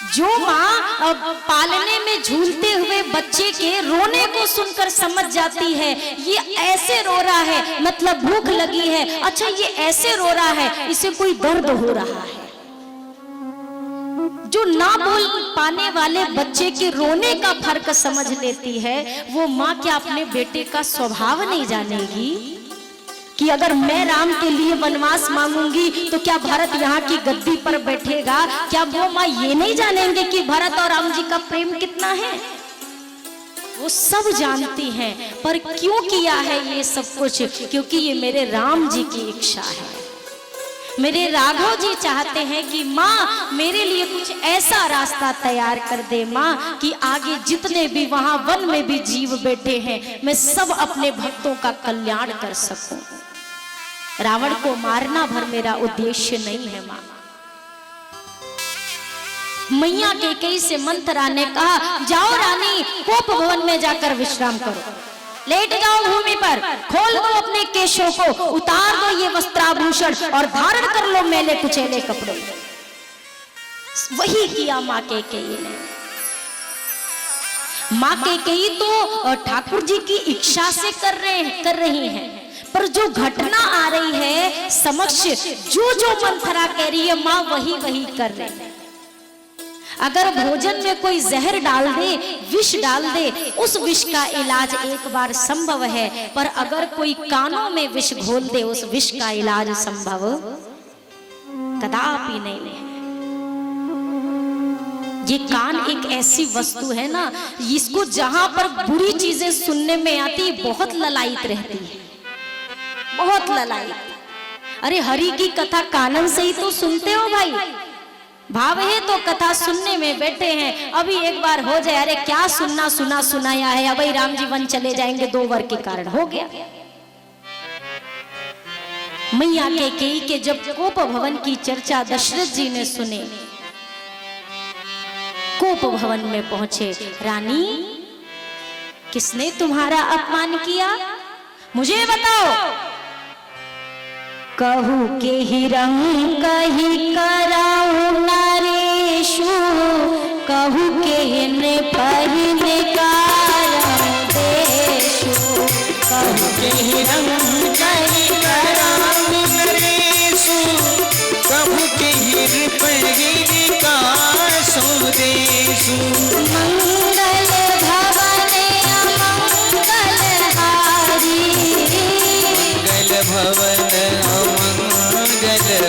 जो माँ पालने में झूलते हुए बच्चे के रोने को सुनकर समझ जाती है ये ऐसे रो रहा है, मतलब भूख लगी है, अच्छा ये ऐसे रो रहा है, इसे कोई दर्द हो रहा है। जो ना बोल पाने वाले बच्चे के रोने का फर्क समझ लेती है, वो माँ क्या अपने बेटे का स्वभाव नहीं जानेगी कि अगर मैं राम के लिए वनवास मांगूंगी तो क्या भरत यहाँ की गद्दी पर बैठेगा? क्या वो माँ ये नहीं जानेंगे कि भरत और राम जी का प्रेम कितना है? वो सब जानती हैं, पर क्यों किया है ये सब कुछ? क्योंकि ये मेरे राम जी की इच्छा है। मेरे राघव जी चाहते हैं कि माँ मेरे लिए कुछ ऐसा रास्ता तैयार कर दे माँ कि आगे जितने भी वहां वन में भी जीव बैठे हैं, मैं सब अपने भक्तों का कल्याण कर सकूं। रावण को मारना भर मेरा उद्देश्य नहीं है माँ। मैया कैकेयी से मंथरा ने कहा, जाओ रानी, कोप भवन में जाकर विश्राम करो, लेट जाओ भूमि पर, खोल दो अपने केशों को, उतार दो ये वस्त्राभूषण और धारण कर लो मैले कुचेले कपड़े। वही किया माँ कैकेयी ने। माँ कैकेयी तो ठाकुर जी की इच्छा से कर रही हैं, पर जो घटना आ रही है समक्ष, जो मंथरा कह रही है माँ वही वही कर रही है। अगर भोजन में कोई जहर डाल दे, विष डाल दे, उस विष का इलाज एक बार संभव है, पर अगर कोई कानों में विष घोल दे, उस विष का इलाज संभव कदापि नहीं है। ये कान एक ऐसी वस्तु है ना, इसको जहां पर बुरी चीजें सुनने में आती, बहुत ललायत रहती है, बहुत ललायत। अरे हरि की कथा कानन से ही तो सुनते हो भाई, भाव है तो कथा सुनने में बैठे हैं। अभी एक बार हो जाए, अरे क्या सुनाया है, अभी राम जी वन चले जाएंगे 2 वर के कारण, हो गया। मैया कैकेयी के जब कोप भवन की चर्चा दशरथ जी ने सुने, कोप भवन में पहुंचे। रानी, किसने तुम्हारा अपमान किया, मुझे बताओ। कहू के ही रंग कही कराऊ नरेशु, कहू के ने परिने कारण देशु, कहू के ही रंग कही कराऊ नरेशु, कहू के ही परिने कासु देशु। मंगल भवने अमंगल हारी, मंगल भवन अमंगल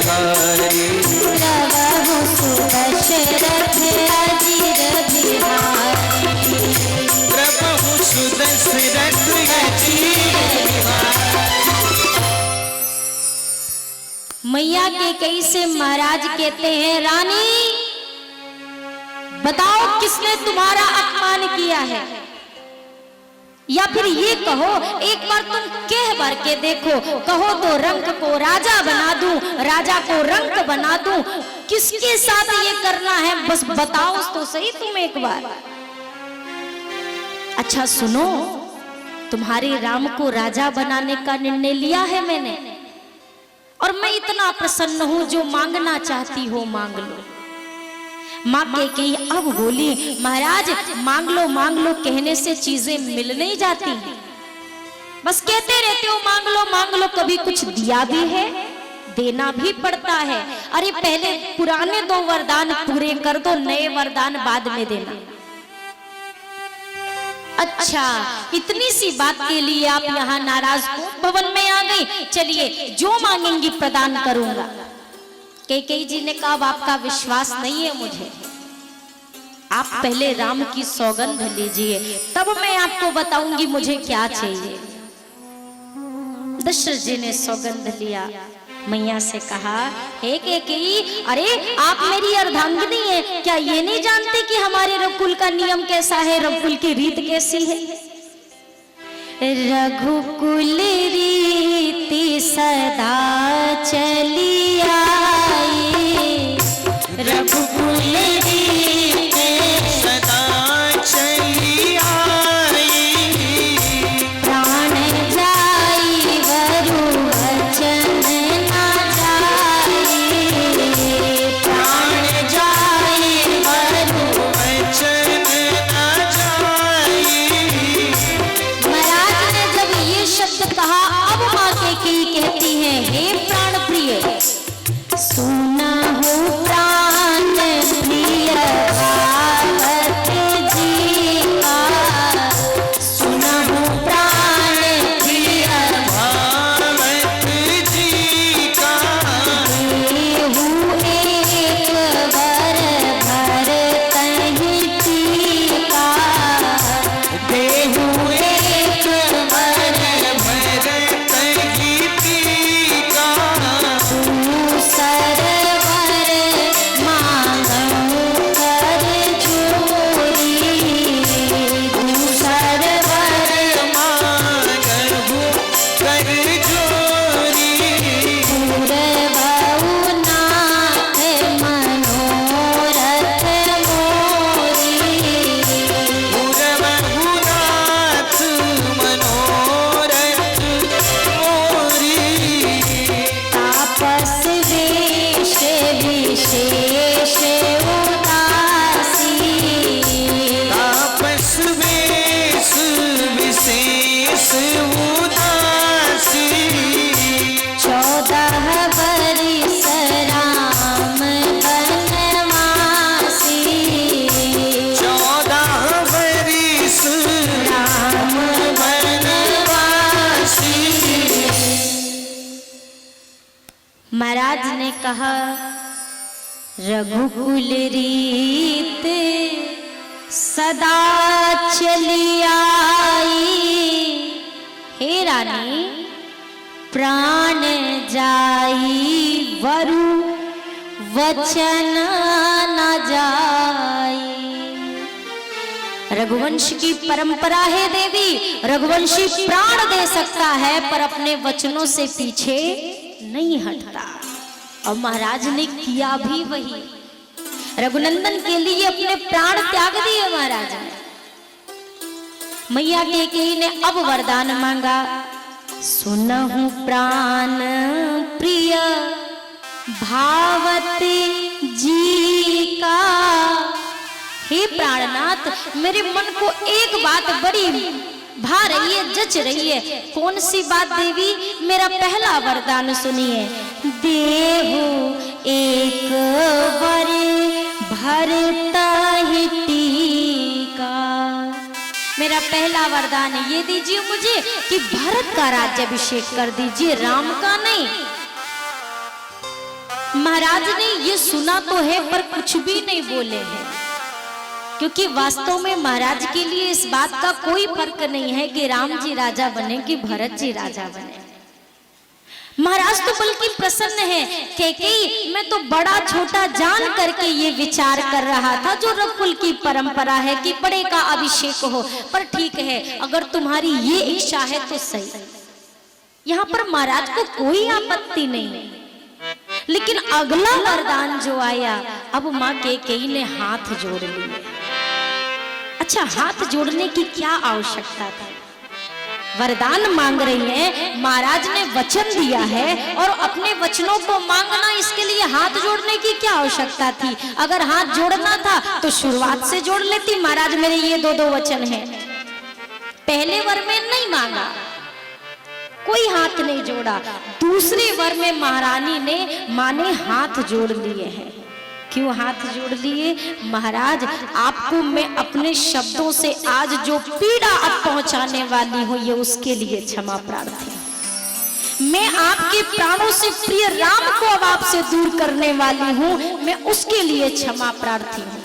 हारी, प्रभु सुदशरथ अजीर बिहारी, प्रभु सुदशरथ अजीर बिहारी। मैया कैकेयी से महाराज कहते हैं, रानी बताओ किसने तुम्हारा अपमान किया है? या फिर ये कहो, एक बार तुम कह भर के देखो, कहो तो रंक को राजा बना दूं, राजा को रंक बना दूं। किसके साथ ये करना है बस बताओ तो सही तुम एक बार। अच्छा सुनो, तुम्हारे राम को राजा बनाने का निर्णय लिया है मैंने, और मैं इतना प्रसन्न हूं, जो मांगना चाहती हो मांग लो। माँ कैकेयी अब बोली, महाराज मांग लो कहने से चीजें मिल नहीं जाती, बस कहते रहते हो मांग लो, कभी कुछ दिया भी है, देना भी पड़ता है। अरे पहले पुराने 2 वरदान पूरे कर दो, नए वरदान बाद में देना। अच्छा, इतनी सी बात के लिए आप यहाँ नाराज हो, भवन में आ गई, चलिए जो मांगेंगी प्रदान करूंगा। कैकेयी जी ने कहा, अब आपका विश्वास नहीं है मुझे, आप पहले राम की सौगंध लीजिए, तब मैं आपको बताऊंगी मुझे क्या चाहिए। दशरथ जी ने सौगंध लिया, मैया से कहा, हे कैकेयी, अरे आप मेरी अर्धांगिनी है, क्या ये नहीं जानते कि हमारे रघुकुल का नियम कैसा है, रघुकुल की रीत कैसी है? रघुकुल रीति सदा चली आई, रघुकुल रीति सदा चली आई, प्राण जाई वरु वचन ना जाई, प्राण जाई वरु। वचन न जाई। महाराज ने जब ये शब्द कहा, अब माँ कैकेयी कहती है, हे प्राण प्रिय, सुना हो प्राण प्रिय भावत जी का, सुना हो प्राण प्रिय भावत जी का, देहु एक वर भर तहि टीका, देहु एक वर भर तहि टीका, तू सरवर मांगहु कर जोरी, तू सरवर मांगहु कर जोरी, पूरबहु नाथ मनोरथ मोरी, पूरबहु नाथ मनोरथ मोरी, तापस वेश विशेष उदासी, तापस वेश विशेष उदासी, 14 बरिस राम बनवासी, 14 बरिस राम बनवासी। महाराज ने कहा, रघुकुल रीत सदा चली आई, हे रानी प्राण जाई वरु वचन न जाई। रघुवंश की परंपरा है देवी, रघुवंशी प्राण दे सकता है पर अपने वचनों से पीछे नहीं हटता, और महाराज ने किया भी वही, रघुनंदन के लिए अपने प्राण त्याग दिए महाराज ने। मैया कैकेयी ने अब वरदान मांगा, सुनहु प्राण प्रिय भावत जी का, हे प्राणनाथ, मेरे मन को एक बात बड़ी भा रही है, जच रही है। कौन सी बात देवी? मेरा पहला वरदान सुनिए, देहु एक वर भरता ही टीका। मेरा पहला वरदान ये दीजिए मुझे कि भरत का राज्याभिषेक कर दीजिए, राम का नहीं। महाराज ने ये सुना तो है पर कुछ भी नहीं बोले हैं, क्योंकि वास्तव में महाराज के लिए इस बात का कोई फर्क नहीं है कि राम जी राजा बने कि भरत जी राजा बने। महाराज तो बल्कि प्रसन्न है। कैकेयी मैं तो बड़ा छोटा जान करके ये विचार कर रहा था, जो रघुकुल की परंपरा है कि बड़े का अभिषेक हो, पर ठीक है अगर तुम्हारी ये इच्छा है तो सही। यहाँ पर महाराज को कोई आपत्ति नहीं। लेकिन अगला वरदान जो आया, अब माँ कैकेयी ने हाथ जोड़ लिए। अच्छा, हाथ जोड़ने की क्या आवश्यकता थी? वरदान मांग रही है, महाराज ने वचन दिया है और अपने वचनों को मांगना, इसके लिए हाथ जोड़ने की क्या आवश्यकता थी? अगर हाथ जोड़ना था तो शुरुआत से जोड़ लेती, महाराज मेरे ये दो वचन हैं। पहले वर में नहीं मांगा, कोई हाथ नहीं जोड़ा। दूसरे वर में महारानी ने माँ ने हाथ जोड़ लिए हैं। क्यों हाथ जोड़ लिए? महाराज आपको मैं अपने शब्दों से आज जो पीड़ा अब पहुंचाने वाली हूं, ये उसके लिए क्षमा प्रार्थी हूं। मैं आपके प्राणों से प्रिय राम को अब आपसे दूर करने वाली हूं, मैं उसके लिए क्षमा प्रार्थी हूं।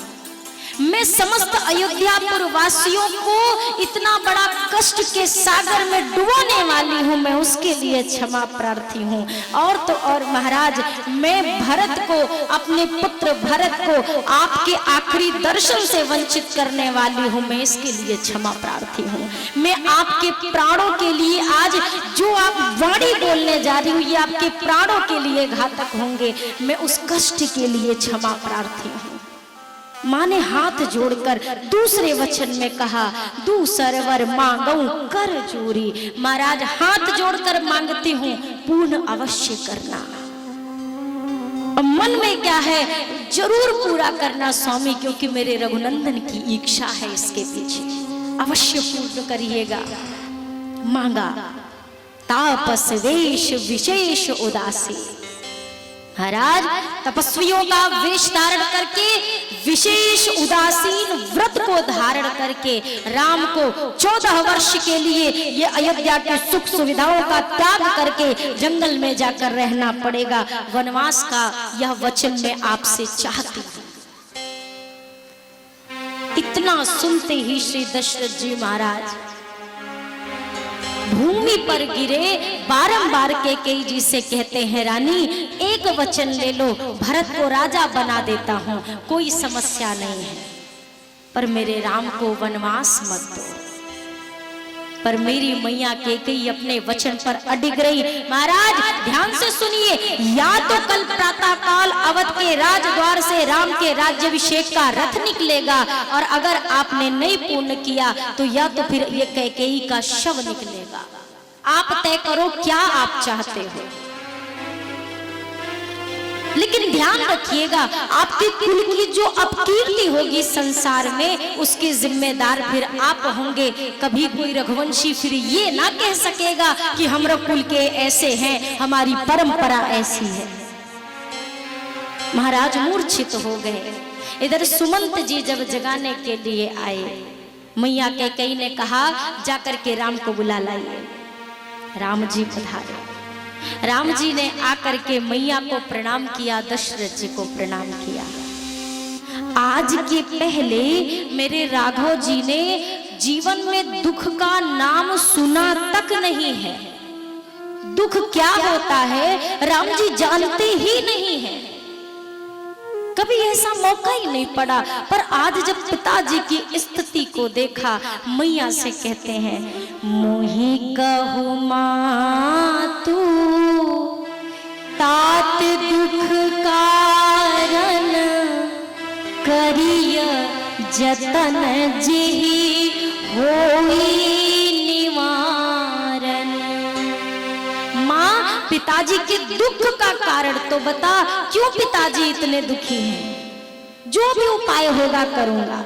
मैं समस्त अयोध्यापुर वासियों को इतना बड़ा कष्ट के सागर में डुबोने वाली हूं, मैं उसके लिए क्षमा प्रार्थी हूं। और तो और महाराज, मैं भरत को, अपने पुत्र भरत को आपके आखिरी दर्शन से वंचित करने वाली हूं, मैं इसके लिए क्षमा प्रार्थी हूं। मैं आपके प्राणों के लिए आज जो आप वाणी बोलने जा रही हूं, ये आपके प्राणों के लिए घातक होंगे, मैं उस कष्ट के लिए क्षमा प्रार्थी हूं। माँ ने हाथ जोड़कर दूसरे वचन में कहा, दूसर वर मांगू कर जोरी। महाराज हाथ जोड़कर मांगती हूँ, पूर्ण अवश्य करना। मन में क्या है जरूर पूरा करना स्वामी, क्योंकि मेरे रघुनंदन की इच्छा है इसके पीछे, अवश्य पूर्ण करिएगा। मांगा, तापस वेश विशेष उदासी। महाराज तपस्वियों का वेश धारण करके, विशेष उदासीन व्रत को धारण करके राम को 14 वर्ष के लिए ये अयोध्या के सुख सुविधाओं का त्याग करके जंगल में जाकर रहना पड़ेगा। वनवास का यह वचन मैं आपसे चाहती हूँ। इतना सुनते ही श्री दशरथ जी महाराज भूमि पर गिरे, बारंबार कैकेयी जी से कहते हैं, रानी एक वचन ले लो, भरत को राजा बना देता हूं, कोई समस्या नहीं है, पर मेरे राम को वनवास मत दो। पर मेरी मैया कैकेयी अपने वचन पर अडिग रही। महाराज ध्यान से सुनिए, या तो कल प्रातः काल अवध के राजद्वार से राम के राज्याभिषेक का रथ निकलेगा, और अगर आपने नहीं पूर्ण किया तो या तो फिर ये कैकेयी का शव निकलेगा। आप तय करो क्या आप चाहते हो। लेकिन ध्यान रखिएगा, आपके कुल की जो अपकीर्ति होगी संसार में, उसके जिम्मेदार फिर आप होंगे। कभी कोई रघुवंशी फिर ये ना कह सकेगा कि हमरा कुल के ऐसे हैं, हमारी परंपरा ऐसी है। महाराज मूर्छित हो गए। इधर सुमंत जी जब जगाने के लिए आए, मैया कैकेयी ने कहा, जाकर के राम को बुला लाइए। राम जी पधारे। राम जी ने आकर के मैया को प्रणाम किया, दशरथ जी को प्रणाम किया। आज के पहले मेरे राघव जी ने जीवन में दुख का नाम सुना तक नहीं है। दुख क्या होता है राम जी जानते ही नहीं है, कभी ऐसा मौका ही नहीं पड़ा। पर आज जब पिताजी की स्थिति को देखा, मैया से कहते हैं, मोहि कहु माँ तू तात दुख कारण, करिय जतन जेहि होई निवारण। माँ पिताजी के दुख का कारण तो बता, क्यों पिताजी इतने दुखी हैं? जो भी उपाय होगा करूंगा।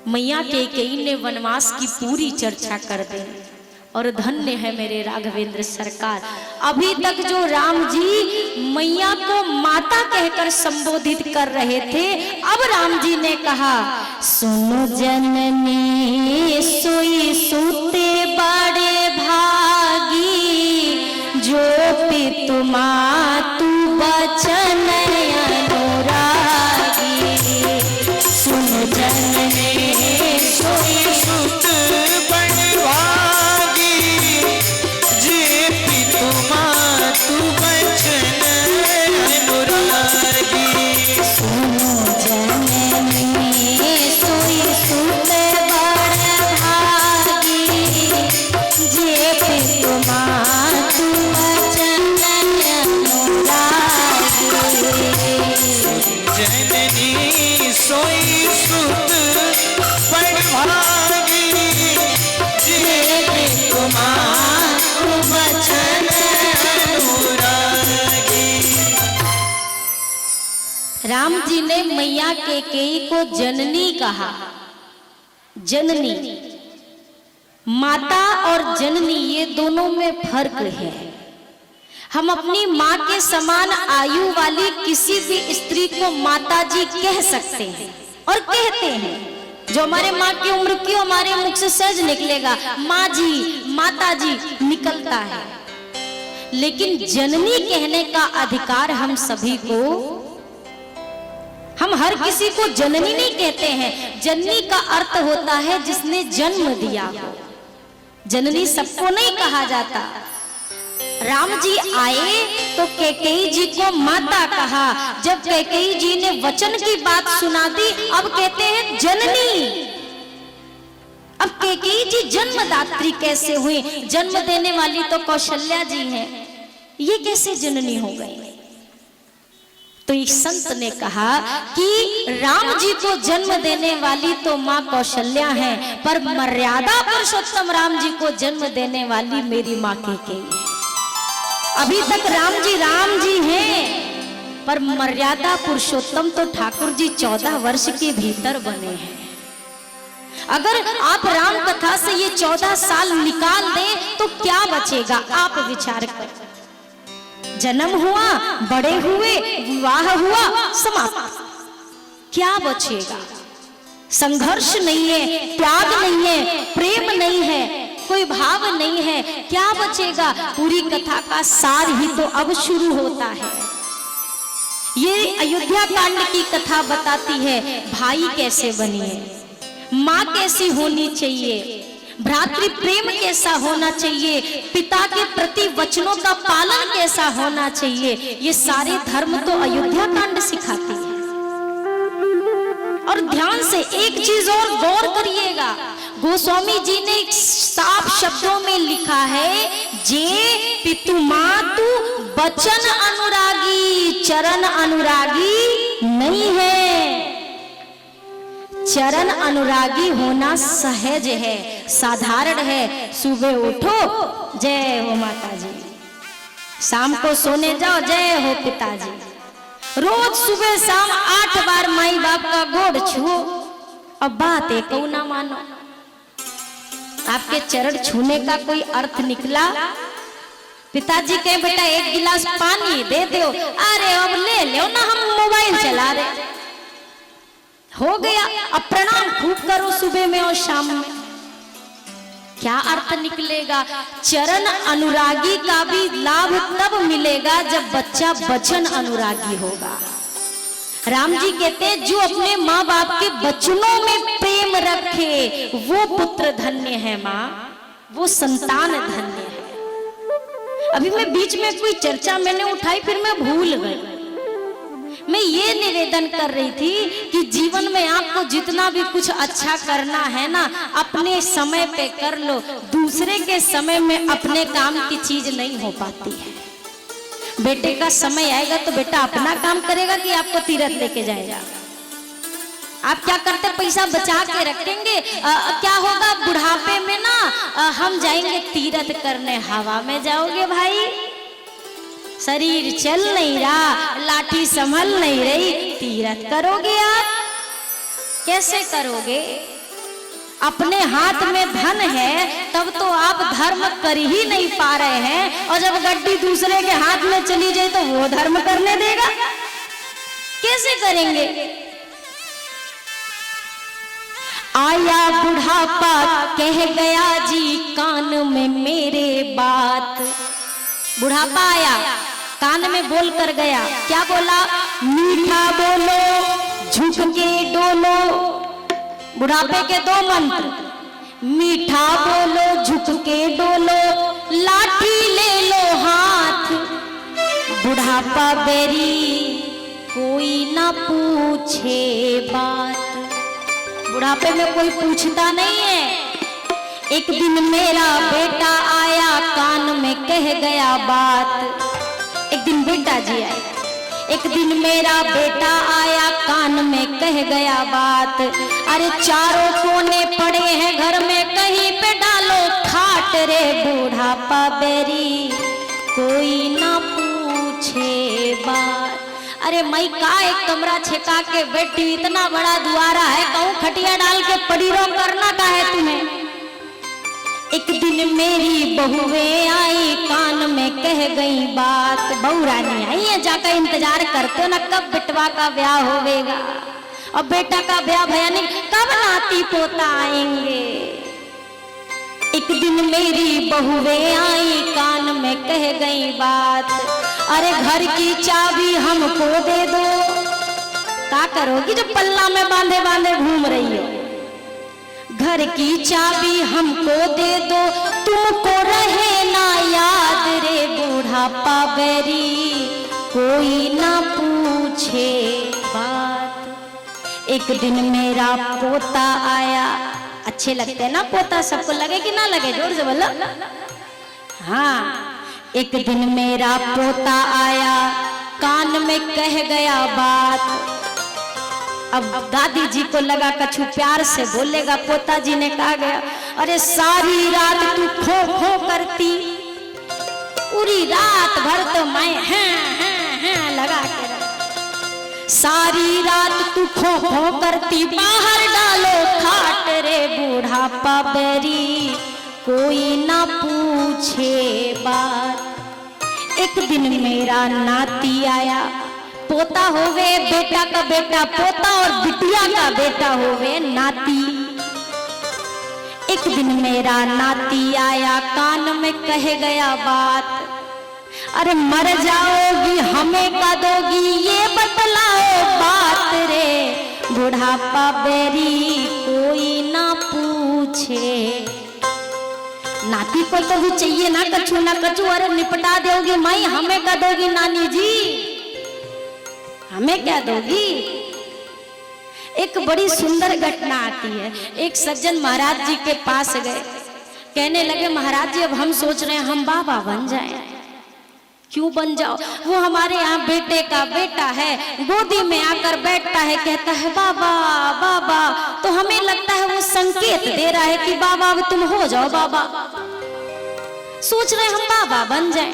मैया कैकेयी ने वनवास की पूरी चर्चा कर दी। और धन्य है मेरे राघवेंद्र सरकार, अभी तक जो राम जी मैया को माता कहकर संबोधित कर रहे थे, अब राम जी ने कहा, सुनो जननी सोई सूते बड़े भागी, जो पितु मातु बचन अनुरागी। सुनो जननी सोई सुत बड़ भागी, जे पितु राम जी ने मैया कैकेयी को जननी कहा। जननी, माता और जननी ये दोनों में फर्क है। हम अपनी माँ के समान आयु वाली किसी भी स्त्री को माता जी कह सकते हैं और कहते हैं। जो हमारे माँ की उम्र की हमारे मुख से सहज निकलेगा माँ जी, माता जी निकलता है, लेकिन जननी कहने का अधिकार हम सभी को, हम हर किसी को जननी नहीं कहते हैं। जननी का अर्थ होता है जिसने जन्म दिया। जननी सबको नहीं कहा जाता। राम जी आए तो कैकेयी जी को माता कहा। जब कैकेयी जी ने वचन की बात सुना दी, अब कहते हैं जननी। अब कैकेयी जी जन्मदात्री कैसे हुई? जन्म देने वाली तो कौशल्या जी हैं, ये कैसे जननी हो गई? तो एक संत ने कहा कि राम जी को जन्म देने वाली तो माँ कौशल्या है, पर मर्यादा पुरुषोत्तम राम जी को जन्म देने वाली मेरी माँ कैकेयी है। अभी तक राम जी हैं, पर मर्यादा पुरुषोत्तम तो ठाकुर जी 14 वर्ष के भीतर बने हैं। अगर आप राम कथा से ये 14 साल निकाल दें तो क्या बचेगा? आप विचार करें। जन्म हुआ, बड़े हुए, विवाह हुआ, समाप्त, क्या बचेगा? संघर्ष नहीं है, त्याग नहीं है, प्रेम नहीं है, कोई भाव नहीं है, क्या बचेगा? पूरी कथा का सार ही तो अब शुरू होता है। ये अयोध्या कांड की कथा बताती है भाई कैसे बनिए, माँ कैसी होनी चाहिए, भ्रातृ प्रेम कैसा होना चाहिए, पिता के प्रति वचनों का पालन कैसा होना चाहिए। ये सारे धर्म तो अयोध्या कांड सिखाती है। और ध्यान से एक चीज और गौर करिएगा, गोस्वामी जी ने साफ शब्दों में लिखा है, जे पितु मातु बचन अनुरागी चरण अनुरागी नहीं है। चरण अनुरागी होना सहज है, साधारण है। सुबह उठो जय हो माता जी, शाम को सोने जाओ जय हो पिताजी, रोज सुबह शाम 8 बार माई बाप का गोड़ छुओ। अब बात है कहू ना मानो, आपके चरण छूने का कोई अर्थ निकला? पिताजी कहे बेटा एक गिलास पानी दे दो, अरे अब ले लो ना, हम मोबाइल चला रहे, हो गया। अब प्रणाम खूब करो सुबह में और शाम में, क्या अर्थ निकलेगा? चरण अनुरागी का भी लाभ तब मिलेगा जब बच्चा वचन अनुरागी होगा। राम जी कहते हैं जो अपने माँ बाप के वचनों में प्रेम रखे वो पुत्र धन्य है, माँ वो संतान धन्य है। अभी मैं बीच में कोई चर्चा मैंने उठाई, फिर मैं भूल गई। मैं ये निवेदन कर रही थी कि जीवन में आपको जितना भी कुछ अच्छा करना है ना, अपने समय पे कर लो। दूसरे के समय में अपने काम की चीज नहीं हो पाती है। बेटे का समय आएगा तो बेटा अपना काम करेगा कि आपको तीरथ लेके जाएगा? आप क्या करते? पैसा बचा के रखेंगे, क्या होगा बुढ़ापे में ना, हम जाएंगे तीरथ करने, हवा में जाओगे भाई, शरीर चल नहीं रहा, लाठी संभल नहीं रही, तीरथ करोगे आप? कैसे करोगे? अपने हाथ में धन है तब तो आप धर्म कर ही नहीं पा रहे हैं, और जब गड्डी दूसरे के हाथ में चली जाए तो वो धर्म करने देगा? कैसे करेंगे? आया बुढ़ापा कह गया जी कान में मेरे बात। बुढ़ापा आया, कान में बोल कर गया, क्या बोला? मीठा बोलो झुक के डोलो। बुढ़ापे के 2 मंत्र, मीठा बोलो झुक के डोलो, लाठी ले लो हाथ। बुढ़ापा बेरी कोई ना पूछे बात। बुढ़ापे में कोई पूछता नहीं है। एक दिन मेरा बेटा आया कान में कह गया बात। एक दिन बेटा जी आए, एक दिन मेरा बेटा आया कान में कह गया बात। अरे चारों कोने पड़े हैं घर में, कहीं पे डालो खाट रे। बुढ़ापा बेरी कोई ना पूछे बात। अरे मई का एक कमरा छेका के बैठी, इतना बड़ा दुआरा है, कहूँ खटिया डाल के पड़ी रहो, करना का है तुम्हें। एक दिन मेरी बहुएं आई, कान में कह गई बात, बहू रानी आई है, जाकर इंतजार करते हो ना कब बेटवा का ब्याह होवेगा, और बेटा का ब्याह भया नहीं, कब नाती पोता आएंगे। एक दिन मेरी बहुएं आई, कान में कह गई बात, अरे घर की चाबी हमको दे दो। क्या करोगी जो पल्ला में बांधे बांधे घूम रही हो। घर की चाबी हमको दे दो, तुमको रहे ना याद रे बूढ़ापा बेरी, कोई ना पूछे बात। एक दिन मेरा पोता आया, अच्छे लगते हैं ना पोता, सबको लगे कि ना लगे, जोर से बोलो। हाँ, एक दिन मेरा पोता आया, कान में कह गया बात। अब दादी जी को लगा कछु प्यार से बोलेगा, पोता जी ने कहा गया, अरे सारी रात तू खो खो करती, पूरी रात भर तो मैं हैं लगा के रख, सारी रात तू खो खो करती, बाहर डालो खाट रे बूढ़ापा बेरी, कोई ना पूछे बात। एक दिन मेरा नाती आया, पोता होवे बेटा का बेटा पोता, और बिटिया का बेटा होवे नाती। एक दिन मेरा नाती आया, कान में कह गया बात, अरे मर जाओगी हमें का दोगी, ये बतलाओ बात रे बुढ़ापा बेरी, कोई ना पूछे। नाती को तो भी चाहिए ना कछु ना कछु, अरे निपटा दोगी माई, हमें का दोगी नानी जी, हमें क्या दोगी। एक बड़ी सुंदर घटना आती है। एक सज्जन महाराज जी के पास गए, कहने लगे महाराज जी अब हम सोच रहे हैं हम बाबा बन जाएं। क्यों बन जाओ, वो हमारे यहाँ बेटे का बेटा है, गोदी में आकर बैठता है, कहता है बाबा बाबा, तो हमें लगता है वो संकेत दे रहा है कि बाबा अब तुम हो जाओ बाबा, सोच रहे हम बाबा बन जाएं।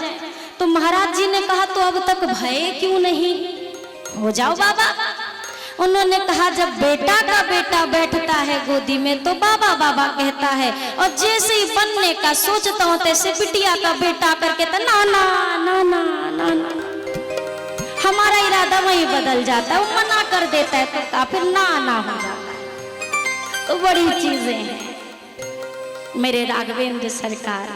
तो महाराज जी ने कहा तो अब तक भय क्यों नहीं, हो जाओ बाबा। उन्होंने कहा जब बेटा का बेटा बैठता है गोदी में तो बाबा बाबा कहता है, और जैसे ही बनने का सोचता हूँ तैसे बिटिया का बेटा करके तो नाना नाना नाना, हमारा इरादा वही बदल जाता है, वो मना कर देता है तो फिर नाना हो जाता है। तो बड़ी चीजें हैं। मेरे राघवेंद्र सरकार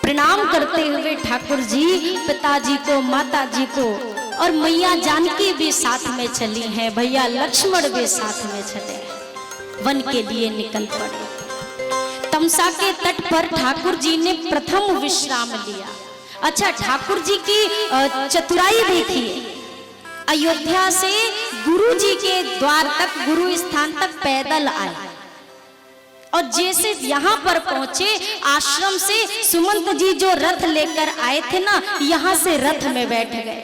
प्रणाम करते हुए ठाकुर जी पिताजी को, माता जी को, और मैया जानकी भी साथ में चली हैं, भैया लक्ष्मण भी साथ में चले, वन के लिए निकल पड़े। तमसा के तट पर ठाकुर जी ने प्रथम विश्राम लिया। अच्छा, ठाकुर जी की चतुराई देखिए, अयोध्या से गुरु जी के द्वार तक, गुरु स्थान तक पैदल आए, और जैसे यहाँ पर पहुंचे आश्रम से सुमंत जी जो रथ लेकर आए थे ना, यहाँ से रथ में बैठ गए।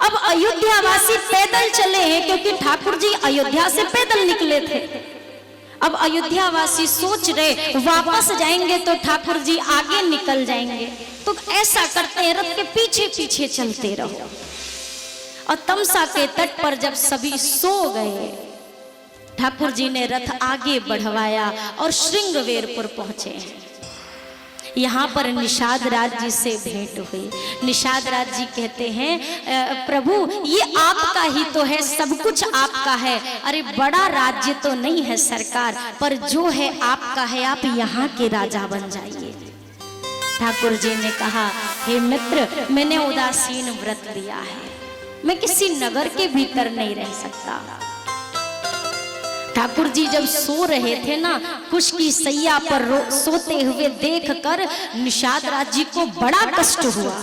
अब अयोध्या वासी पैदल चले हैं क्योंकि ठाकुर जी अयोध्या से पैदल निकले थे। अब अयोध्या वासी सोच रहे वापस जाएंगे तो ठाकुर जी आगे निकल जाएंगे, तो ऐसा करते हैं रथ के पीछे पीछे चलते रहो। और तमसा के तट पर जब सभी सो गए, ठाकुर जी ने रथ आगे बढ़वाया और श्रृंगवेरपुर पहुंचे। यहाँ पर निषाद राज जी से भेंट हुई। निषाद राज जी कहते हैं प्रभु ये आपका ही तो है, सब कुछ आपका है। अरे बड़ा राज्य तो नहीं है सरकार, पर जो है आपका है, आप यहाँ के राजा बन जाइए। ठाकुर जी ने कहा हे मित्र, मैंने उदासीन व्रत लिया है, मैं किसी नगर के भीतर नहीं रह सकता। ठाकुर जी जब सो रहे थे ना, कुश की सैया पर सोते हुए देखकर निषाद राज जी को बड़ा कष्ट हुआ।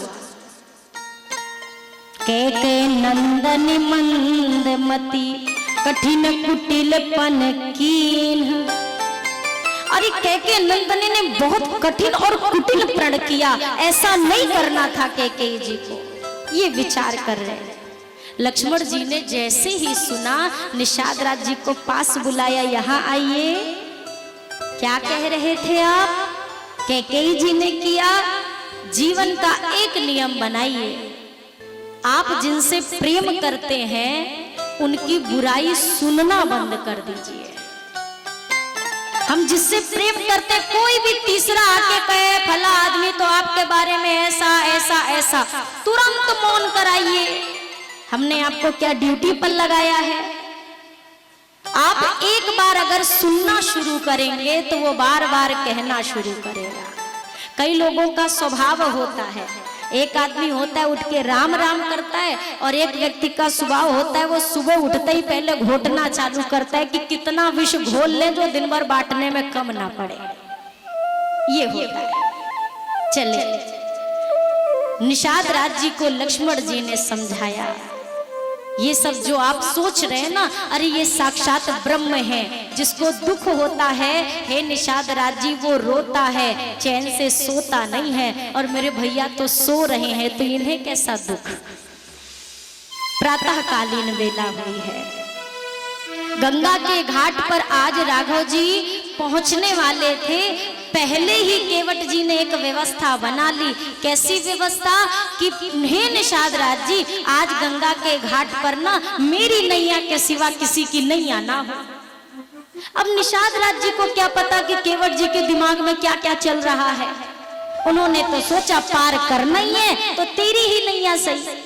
के नंदन मंदमती कठिन कुटिलपन कीन। अरे के नंदनी ने बहुत कठिन और कुटिल प्रण किया, ऐसा नहीं करना था के जी को, ये विचार कर रहे हैं। लक्ष्मण जी ने जैसे ही सुना, निषाद राज जी को पास बुलाया, यहाँ आइए, क्या कह रहे थे आप? कैकेयी जी ने किया, जीवन का एक नियम बनाइए, आप जिनसे प्रेम करते हैं उनकी बुराई सुनना बंद कर दीजिए। हम जिससे प्रेम करते, कोई भी तीसरा आके कहे फला आदमी तो आपके बारे में ऐसा ऐसा ऐसा, तुरंत मौन कराइए। हमने आपको क्या ड्यूटी पर लगाया है? आप एक बार अगर सुनना शुरू करेंगे तो वो बार बार कहना शुरू करेगा। कई लोगों का स्वभाव होता है, एक आदमी होता है उठ के राम राम करता है, और एक व्यक्ति का स्वभाव होता है वो सुबह उठते ही पहले घोटना चालू करता है कि कितना विष घोल ले जो दिन भर बांटने में कम ना पड़े। ये होता है। चले, निषाद राज जी को लक्ष्मण जी ने समझाया, ये सब जो आप सोच रहे हैं ना, अरे ये साक्षात ब्रह्म है। जिसको दुख होता है, हे निषाद राज जी, वो रोता है, चैन से सोता नहीं है। और मेरे भैया तो सो रहे हैं, तो इन्हें कैसा दुख। प्रातःकालीन बेला हुई है, गंगा के घाट पर आज राघव जी पहुंचने वाले थे। पहले ही केवट जी ने एक व्यवस्था बना ली। कैसी व्यवस्था? कि हे निषाद राज जी, आज गंगा के घाट पर ना मेरी नैया के सिवा किसी की नैया ना हो। अब निषाद राज जी को क्या पता कि केवट जी के दिमाग में क्या क्या चल रहा है। उन्होंने तो सोचा पार करना ही है तो तेरी ही नैया सही।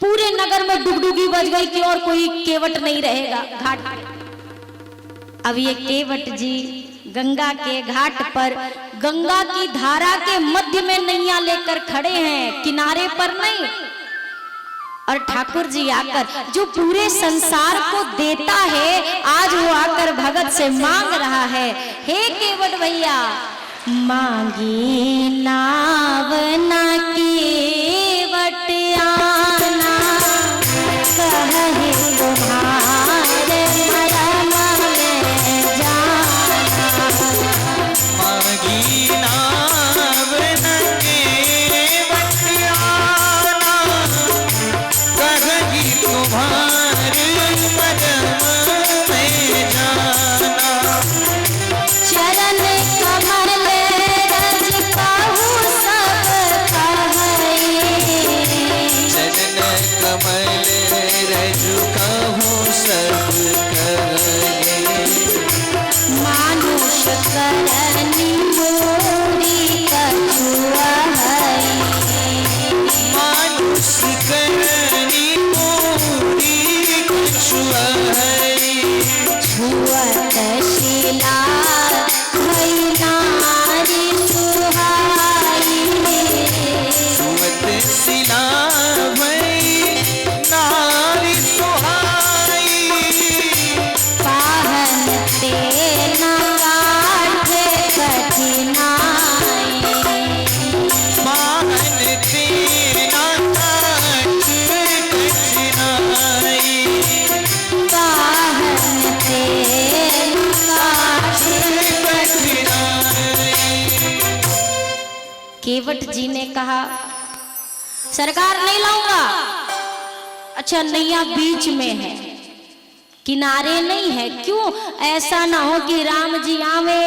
पूरे नगर में डुगडुगी बज गई कि और कोई केवट नहीं रहेगा घाट पे। अब ये केवट जी गंगा के घाट पर गंगा की धारा के मध्य में नैया लेकर खड़े हैं, किनारे पर नहीं। और ठाकुर जी आकर, जो पूरे संसार को देता है, आज वो आकर भगत से मांग रहा है, हे केवट भैया, मांगी नाव ना केवट आना, कहे तुम्हारे मरम में जाना। मांगी नाव न केवट आना, कहीं तुम्हारे मरम में जाना। चरण कमल रज कहूँ सब कहे, चरण कमल रज कहूँ सब कहे। मानुष करनी मोरी कछुआ है, मानुष करनी मोरी कछुआ है। छुअत शिला भई नारी सुहाई, छुअत शिला भई नारी सुहाई। पाहन ते न काठ कठिनाई, पाहन तेना काठ कठिनाई। पाहन ते न काठ। कठिनाई। केवट जी ने कहा, सरकार नहीं लाऊंगा। अच्छा, नैया बीच में है, किनारे नहीं है। क्यों? ऐसा ना हो कि राम जी आवे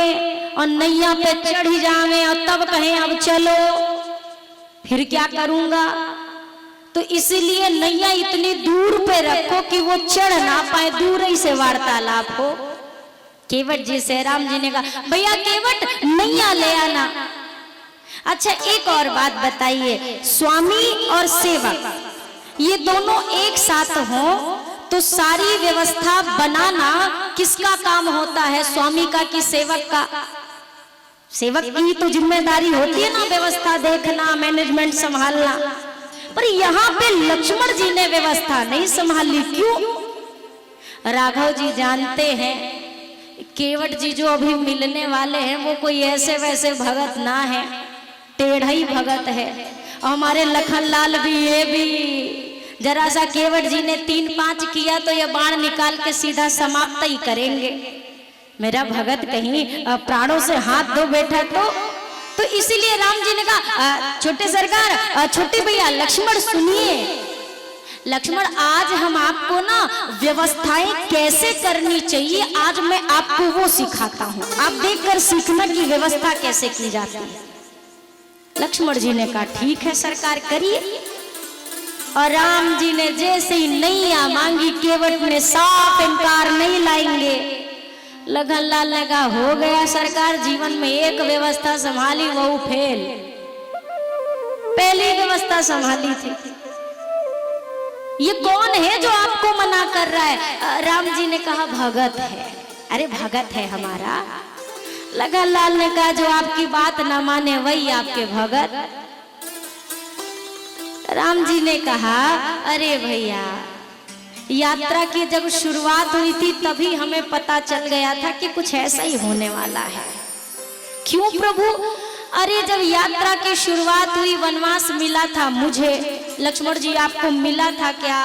और नैया पे चढ़ जावे और तब कहें अब चलो, फिर क्या करूंगा। तो इसलिए नैया इतनी दूर पे रखो कि वो चढ़ ना पाए, दूर ही से वार्तालाप हो। केवट जी से राम जी ने कहा, भैया केवट नैया ले आना। अच्छा, एक और बात बताइए, स्वामी और सेवक ये दोनों एक साथ हो तो सारी व्यवस्था बनाना किसका काम होता है, स्वामी का कि सेवक का? सेवक की ही तो जिम्मेदारी होती है ना, व्यवस्था देखना, मैनेजमेंट संभालना। पर यहाँ पे लक्ष्मण जी ने व्यवस्था नहीं संभाली। क्यों? राघव जी जानते हैं केवट जी जो अभी मिलने वाले हैं वो कोई ऐसे वैसे भगत ना है, टेढ़ा ही भगत है। और हमारे लखनलाल भी, ये भी जरा सा केवट जी ने 3-5 किया तो ये बाण निकाल के सीधा समाप्त ही करेंगे। मेरा भगत कहीं प्राणों से हाथ धो बैठा तो इसीलिए राम जी ने कहा, छोटे सरकार, छोटे भैया लक्ष्मण सुनिए। लक्ष्मण, आज हम आपको ना व्यवस्थाएं कैसे करनी चाहिए, आज मैं आपको वो सिखाता हूँ। आप देखकर सीखना कि व्यवस्था कैसे की जाती है। लक्ष्मण जी ने कहा, ठीक है सरकार, करिए। और राम जी ने जैसे ही नैया मांगी, केवट ने साफ इनकार, नहीं लाएंगे। लखन लाल ने कहा हो गया सरकार, जीवन में एक व्यवस्था संभाली वो फेल, पहली व्यवस्था संभाली थी। ये कौन है जो आपको मना कर रहा है? राम जी ने कहा भगत है। अरे भगत है हमारा। लखन लाल ने कहा जो आपकी बात ना माने वही आपके भगत। राम जी ने कहा अरे भैया, यात्रा की जब शुरुआत हुई थी तभी हमें पता चल गया था कि कुछ ऐसा ही होने वाला है। क्यों प्रभु? अरे जब यात्रा की शुरुआत हुई, वनवास मिला था मुझे, लक्ष्मण जी आपको मिला था क्या?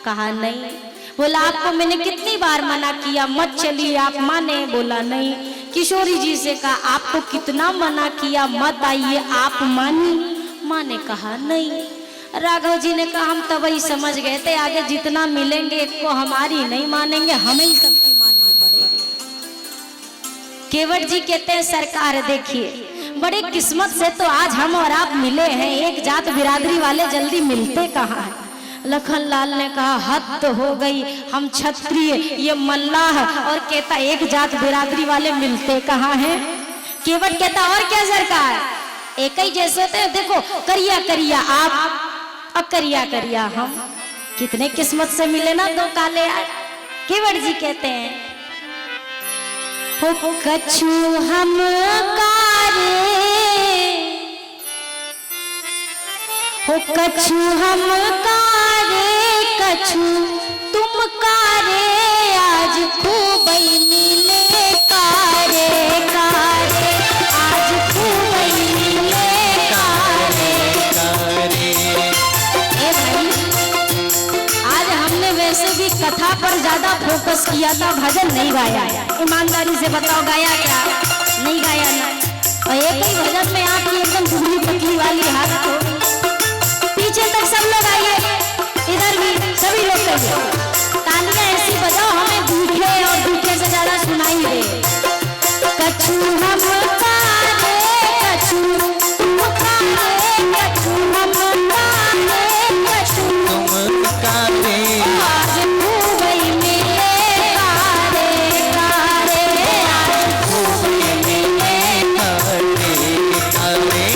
कहा नहीं। बोला आपको मैंने कितनी बार मना किया मत चलिए, आप माने? बोला नहीं। किशोरी जी से कहा आपको कितना मना किया मत आइए, आप मानी? माने? कहा नहीं। राघव जी ने कहा हम तब वही समझ गए थे, आगे जितना मिलेंगे एक को हमारी नहीं मानेंगे, हमें ही सबकी माननी पड़ेगी। केवट जी कहते हैं सरकार देखिए, बड़े किस्मत से तो आज हम और आप मिले हैं, एक जात बिरादरी वाले जल्दी मिलते कहाँ हैं? लखन लाल ने कहा हद तो हो गई, हम क्षत्रिय ये मल्लाह, और कहता एक जात बिरादरी वाले मिलते कहाँ हैं? केवट कहता और क्या सरकार, एक ही जैसे होते हैं, देखो करिया करिया आप और करिया करिया हम, कितने किस्मत से मिले ना दो काले। केवट जी कहते हैं हो कछु हम कारे, हो कछु हम कारे, कछु तुम कारे, आज खूब मिले कारे कारे, आज खूब मिले कारे कारे। ए भाई, आज हमने वैसे भी कथा पर ज्यादा फोकस किया था, भजन नहीं गाया। ईमानदारी से बताओ गाया क्या? नहीं गाया ना। और एक ही भजन में आपकी एकदम दुबली पतली वाली हाथ को पीछे तक सब लोग आइए, इधर भी सभी लोग कहिए, तालियां ऐसी बजाओ हमें भूखे और भूखे से ज्यादा सुनाई दे। कछु हम कारे, कछु तुम कारे, कछु हम कारे, कछु तुम कारे, आज खूब मिले कारे कारे, आज खूब मिले कारे कारे।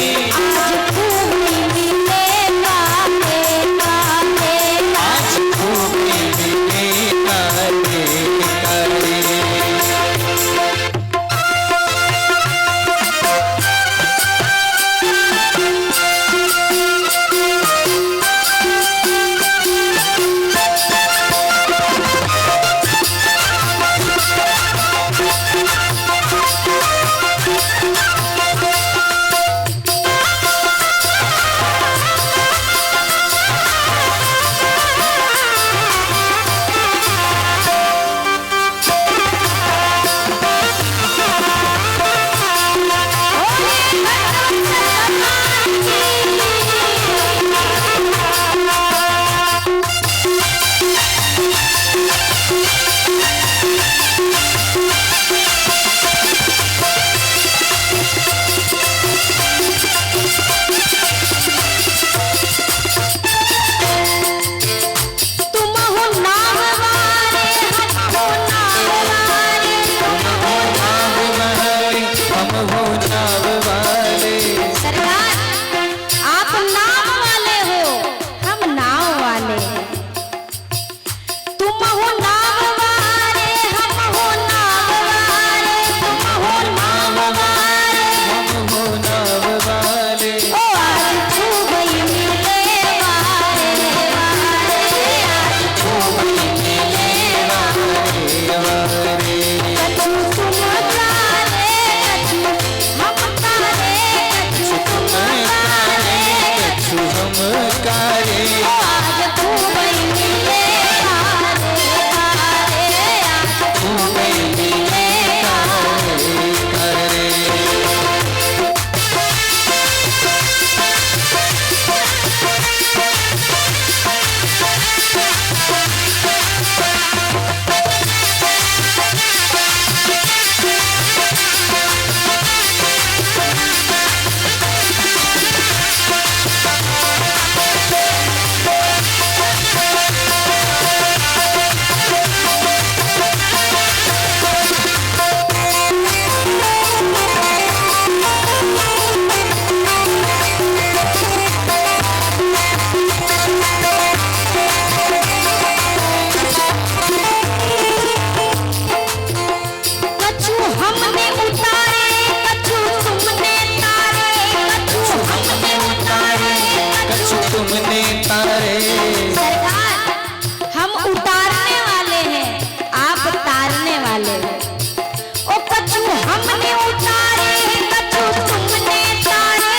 तारे। सरकार हम उतारने वाले हैं, आप तारने वाले हैं। ओ कछु हमने उतारे, कछु तुमने तारे।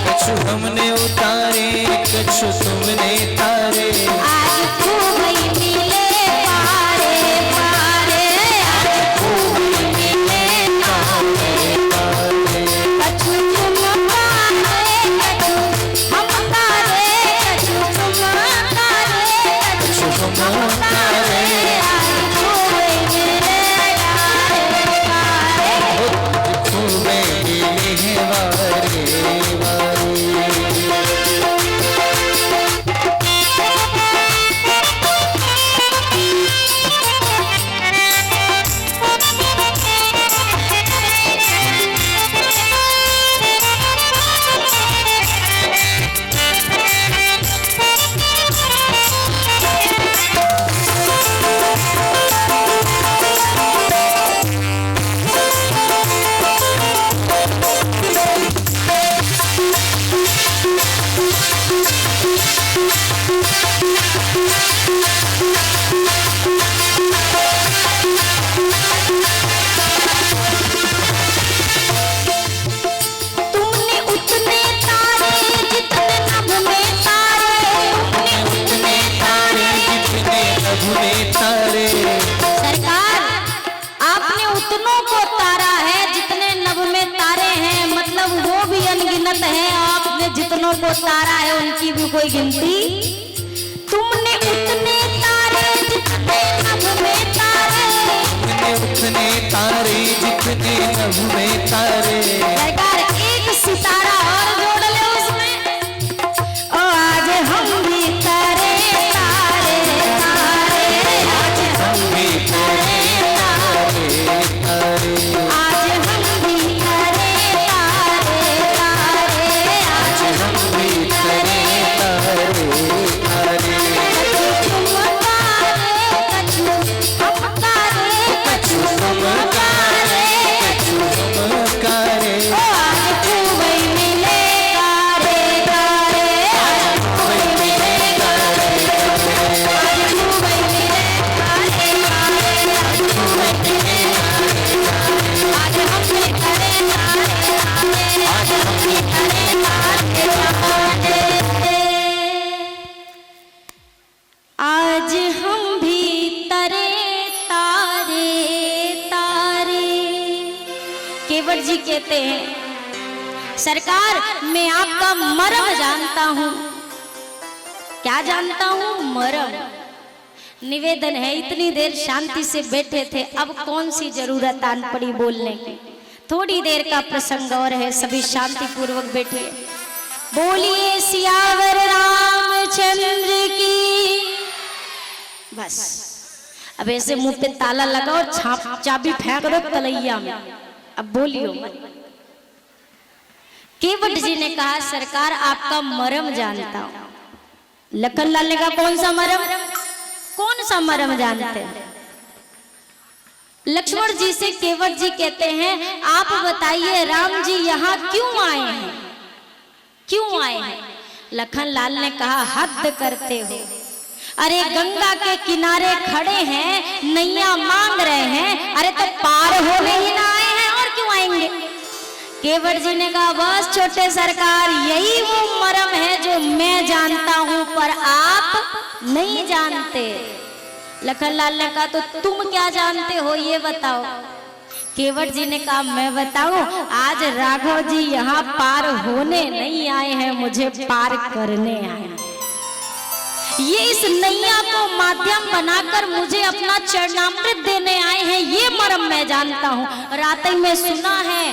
कछु हमने उतारे, कछु तुमने तारे। आज खूब ही मिले पारे पारे, आज खूब ही मिले पारे पारे। कछु तुम तारे, कछु हम तारे, कछु तुम तारे, कछु हम तारे। आज खूब ही मिले पारे पारे। खूबे मिले हैं वारे वारे। तुमने उतने तारे जितने नभ में तारे, उतने तारे जितने नभ में तारे। सरकार आपने उतनों को तारा है जितने नभ में तारे हैं, मतलब वो भी अनगिनत है। आपने जितनों को तारा है उनकी भी कोई गिनती। तुमने उतने तारे जितने नभ में तारे। उतने तारे जितने नभ में तारे। सरकार एक सितारा और जोड़ ले उसमें। ओ आज हम भी तारे तारे तारे, आज हम भी तारे तारे तारे। आज हम भी तारे तारे तारे, आज हम भी तारे तारे तारे। तुम तारे, कछु हम तारे, कछु तुम तारे। नमकारे। ओ आज खूब ही मिले तारे तारे, आज खूब ही मिले तारे तारे, आज खूब ही मिले तारे तारे, आज खूब ही मिले तारे तारे। आज हम भी तारे तारे तारे, आज हम भी तारे तारे तारे। आज हम भी तरे तारे तारे। केवट जी कहते हैं सरकार मैं आपका मर्म जानता हूं। क्या जानता हूं? मर्म। निवेदन है, इतनी देर शांति से बैठे थे, अब कौन सी जरूरत आन पड़ी बोलने की। थोड़ी देर का प्रसंग और है, सभी शांति पूर्वक बैठिए। बोलिए सियावर रामचंद्र की। बस अब ऐसे मुंह पे ताला लगाओ और चाबी फेंक दो तलैया में। अब बोलियो मत। केवट जी ने कहा सरकार आपका मर्म जानता हूं। लखनलाल ने कहा कौन सा मर्म? कौन सा मर्म जानते हैं? लक्ष्मण जी से केवट जी कहते हैं आप बताइए राम जी यहाँ क्यों आए हैं, क्यों आए हैं? लखनलाल ने कहा हद करते हो, अरे गंगा के किनारे खड़े हैं, नैया मांग रहे हैं, अरे तो पार होने ही ना आए हैं और क्यों आएंगे? केवट जी ने कहा बस छोटे सरकार यही वो मर्म है जो मैं जानता हूं पर आप नहीं जानते। लखनलाल ने कहा तो तुम क्या जानते हो ये बताओ। केवट जी ने कहा मैं बताऊं, आज राघव जी यहाँ पार होने नहीं आए हैं, मुझे पार करने आए हैं। ये इस नैया को माध्यम बनाकर मुझे अपना चरणामृत देने आए हैं, ये मर्म मैं जानता हूँ। रात में सुना है,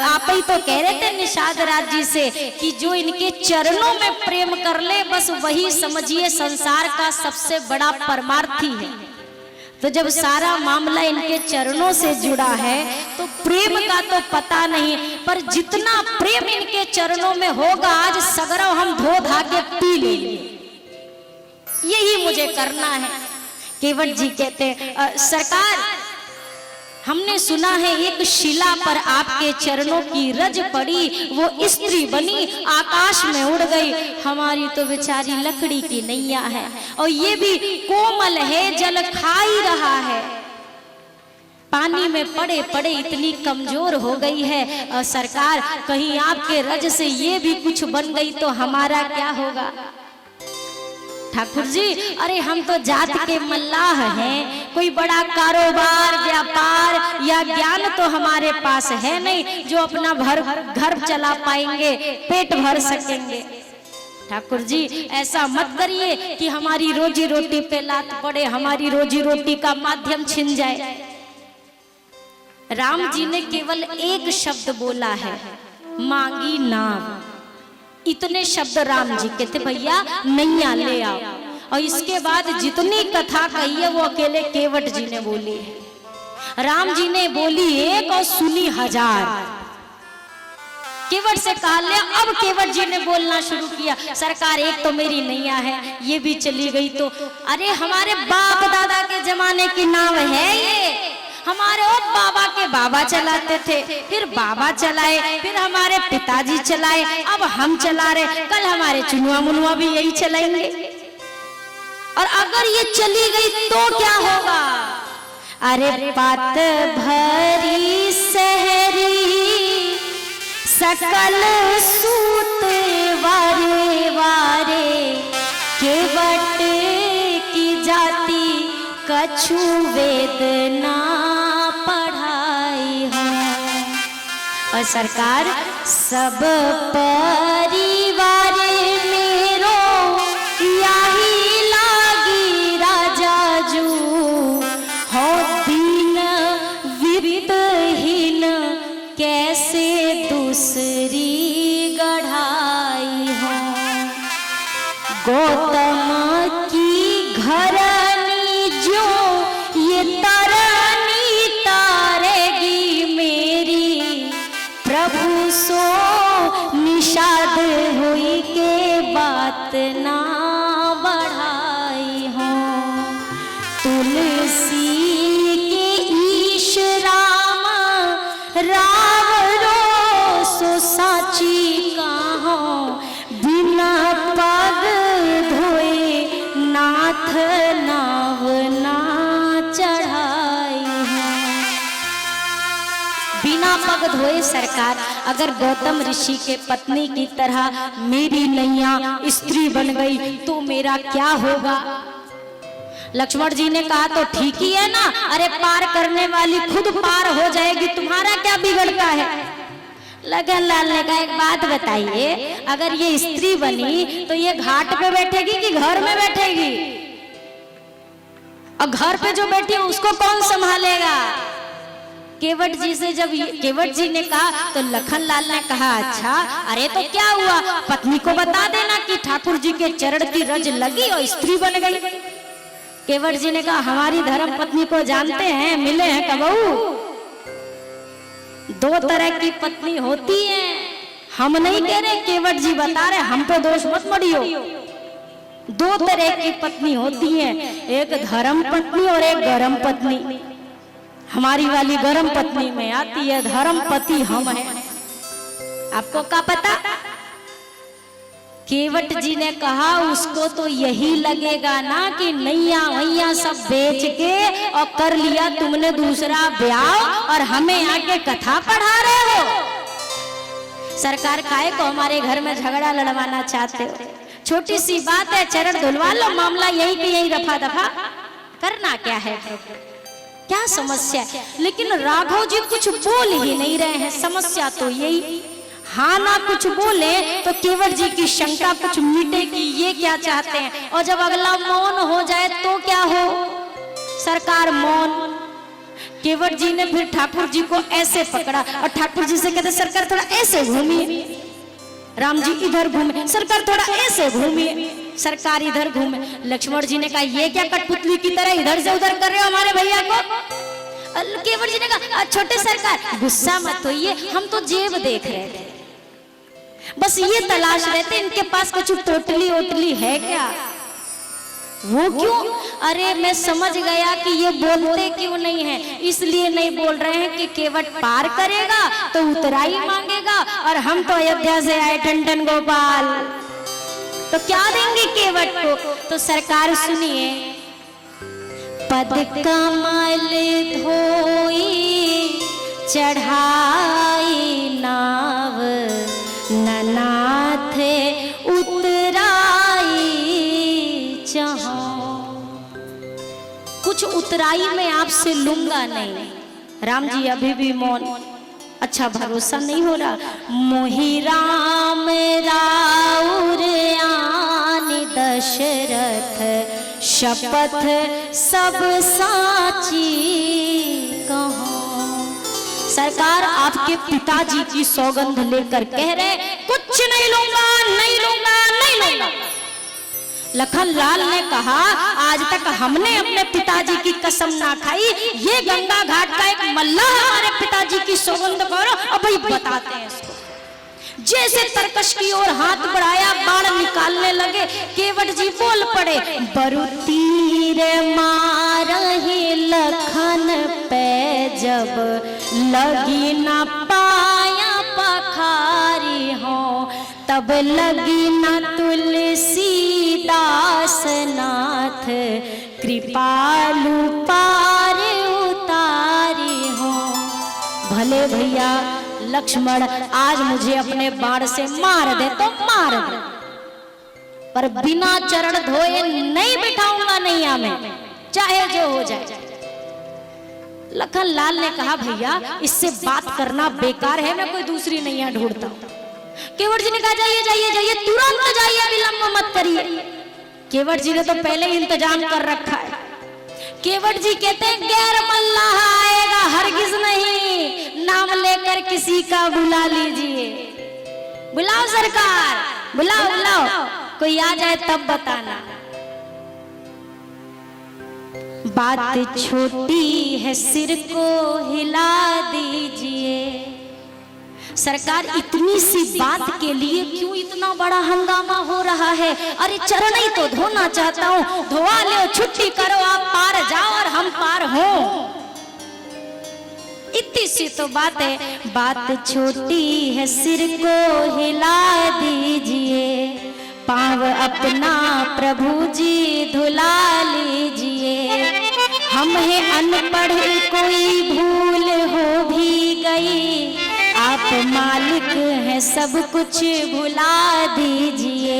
आप ही तो कह रहे थे निषाद राज जी से कि जो इनके चरणों में प्रेम कर ले बस वही समझिए संसार का सबसे बड़ा परमार्थी है। तो जब सारा मामला इनके चरणों से जुड़ा है तो प्रेम का तो पता नहीं, पर जितना प्रेम इनके चरणों में होगा आज सगरव हम धो धा के पी लेंगे, यही मुझे करना है। केवट जी कहते सरकार हमने सुना है एक शिला पर आपके चरणों की रज पड़ी, वो स्त्री बनी आकाश में उड़ गई। हमारी तो बेचारी लकड़ी की नैया है और ये भी कोमल है, जल खा ही रहा है, पानी में पड़े पड़े इतनी कमजोर हो गई है। और सरकार कहीं आपके रज से ये भी कुछ बन गई तो हमारा क्या होगा? ठाकुर जी, अरे हम तो जात के मल्लाह हैं, कोई बड़ा कारोबार व्यापार या ज्ञान तो हमारे पास है नहीं जो अपना घर चला पाएंगे, पेट भर सकेंगे। ठाकुर जी ऐसा मत करिए कि हमारी रोजी रोटी पे लात पड़े, हमारी रोजी रोटी का माध्यम छिन जाए। राम जी ने केवल एक शब्द बोला है, मांगी नाव। इतने शब्द राम जी के थे, भैया नैया ले आओ। और इसके बाद जितनी कथा कही है वो अकेले केवट जी ने बोली है। राम जी ने बोली एक और सुनी हजार। केवट से कहा ले, अब केवट जी ने बोलना शुरू किया, सरकार एक तो मेरी नैया है, ये भी चली गई तो अरे हमारे बाप दादा के जमाने की नाव है ये, हमारे और बाबा के बाबा चलाते थे, फिर बाबा चलाए, फिर हमारे पिताजी चलाए, अब हम चला रहे, कल हमारे चुनुआ मुनुआ भी यही चलाएंगे। और अगर ये चली गई तो क्या होगा? अरे पात भरी सहरी सकल सूत वारे वारे, केवट की जाति कछु वेद ना पढ़ाई हो। और सरकार सब परिवार मेरो यही लागी राजा जू, हो दीन वित्तहीन कैसे दूसरी गढ़ाई हो। गौतम की घरनी जो ये तरनी तारेगी मेरी, प्रभु सो निषाद हुई के बात ना बढ़ाई हो। तुलसी के ईश राम राव रो सो साची कहो, बिना पग धोए नाथ नाव ना चढ़ाई है। बिना पग धोए सरकार अगर गौतम ऋषि के पत्नी की तरह मेरी नैया स्त्री बन गई तो मेरा क्या होगा? लक्ष्मण जी ने कहा तो ठीक ही है ना, अरे पार करने वाली खुद पार हो जाएगी, तुम्हारा क्या बिगड़ता है? लगन लाल ने कहा एक बात बताइए, अगर ये स्त्री बनी तो ये घाट पे बैठेगी कि घर में बैठेगी? और घर पे जो बैठी है उसको कौन संभालेगा? केवट जी से जब केवट जी ने कहा तो लखन लाल ने कहा अच्छा, अरे तो क्या हुआ, पत्नी को बता देना कि ठाकुर जी के चरण की रज लगी और स्त्री बन गई। केवट जी ने कहा हमारी धर्म पत्नी को जानते हैं, मिले हैं कबहू? दो तरह की पत्नी होती है, हम नहीं कह रहे, केवट जी बता रहे, हम पे दोष मत मढ़ियो। दो तरह की पत्नी होती है, एक धर्म पत्नी और एक गरम पत्नी। हमारी वाली गरम पत्नी में आती है, धर्म पति हम हैं। आपको क्या पता? केवट जी ने कहा उसको तो यही लगेगा ना कि नैया वैया सब बेच के और कर लिया तुमने दूसरा ब्याह और हमें आके कथा पढ़ा रहे हो। सरकार काहे को हमारे घर में झगड़ा लड़वाना चाहते हो? छोटी सी बात है, चरण धुलवा लो, मामला यही के यही रफा दफा करना क्या है, क्या समस्या है? लेकिन राघव जी कुछ बोल ही नहीं रहे हैं, समस्या तो यही। हाँ ना कुछ बोले तो केवट जी की शंका कुछ मिटे कि ये क्या चाहते हैं, और जब अगला मौन हो जाए तो क्या हो? सरकार मौन। केवट जी ने फिर ठाकुर जी को ऐसे पकड़ा और ठाकुर जी से कहते सरकार थोड़ा ऐसे घूमिए, राम जी इधर घूमे, सरकार थोड़ा ऐसे घूमिए, सरकार इधर घूमे। लक्ष्मण जी ने कहा ये क्या कठपुतली की तरह इधर से उधर कर रहे हो हमारे भैया को? केवट जी ने कहा छोटे सरकार गुस्सा मत होइए, हम तो जेब देख रहे थे, बस ये तलाश रहे थे इनके पास कुछ टोटली ओटली है क्या। वो क्यों? अरे मैं समझ गया कि ये बोलते क्यों नहीं है, इसलिए नहीं बोल रहे हैं कि केवट पार करेगा तो उतराई मांगेगा, और हम तो अयोध्या से आए ठंडन गोपाल, तो क्या देंगे केवट को? तो सरकार सुनिए, पद कमल धोई चढ़ाई नाव, ननाथ उतराई चाहो। कुछ उतराई में आपसे लूंगा नहीं। राम जी अभी भी मौन, अच्छा भरोसा नहीं हो रहा। मोहि राम राउर आनि दशरथ, शपथ सब साची कहो। सरकार आपके पिताजी की सौगंध लेकर कह रहे कुछ नहीं लूंगा, नहीं लूंगा, नहीं लूंगा। लखन लाल ने कहा आज तक हमने अपने पिताजी की कसम ना खाई, ये गंगा घाट का एक मल्लाह हमारे पिताजी की सौगंध करो, अब भाई बताते हैं इसको। जैसे तरकश की ओर हाथ बढ़ाया, बाण निकालने लगे, केवट जी बोल पड़े, बरु तीर मारहि लखन पे, जब लगी न पाया पखारी हो, तब लगी न तुलसी दास नाथ, कृपालु पार उतारी हो। भले भैया लक्ष्मण आज मुझे अपने बाण से मार दे तो मार दे, पर बिना चरण धोए नहीं बिठाऊंगा नैया में, चाहे जो हो जाए। लखन लाल ने कहा भैया इससे बात करना बेकार है, मैं कोई दूसरी नैया ढूंढता हूं। केवट जी ने कहा जाइए जाइए जाइए, तुरंत जाइए, विलंब मत करिए। केवट जी ने तो पहले ही इंतजाम कर रखा है। केवट जी कहते हैं गैर मल्लाह आएगा हरगिज नहीं, नाम लेकर किसी का बुला लीजिए। बुलाओ सरकार, बुलाओ बुलाओ, कोई आ जाए तब बताना। बात छोटी है सिर को हिला दीजिए। सरकार इतनी सी बात के लिए क्यों इतना बड़ा हंगामा हो रहा है? अरे चरण ही तो धोना चाहता हूँ, धोआ लो, छुट्टी करो, आप पार जाओ और हम पार हो। इतनी सी तो बात है, बात छोटी है सिर को हिला दीजिए, पांव अपना प्रभु जी धुला लीजिए। हम हैं अनपढ़ कोई भूल हो भी गई, आप मालिक हैं सब कुछ भुला दीजिए।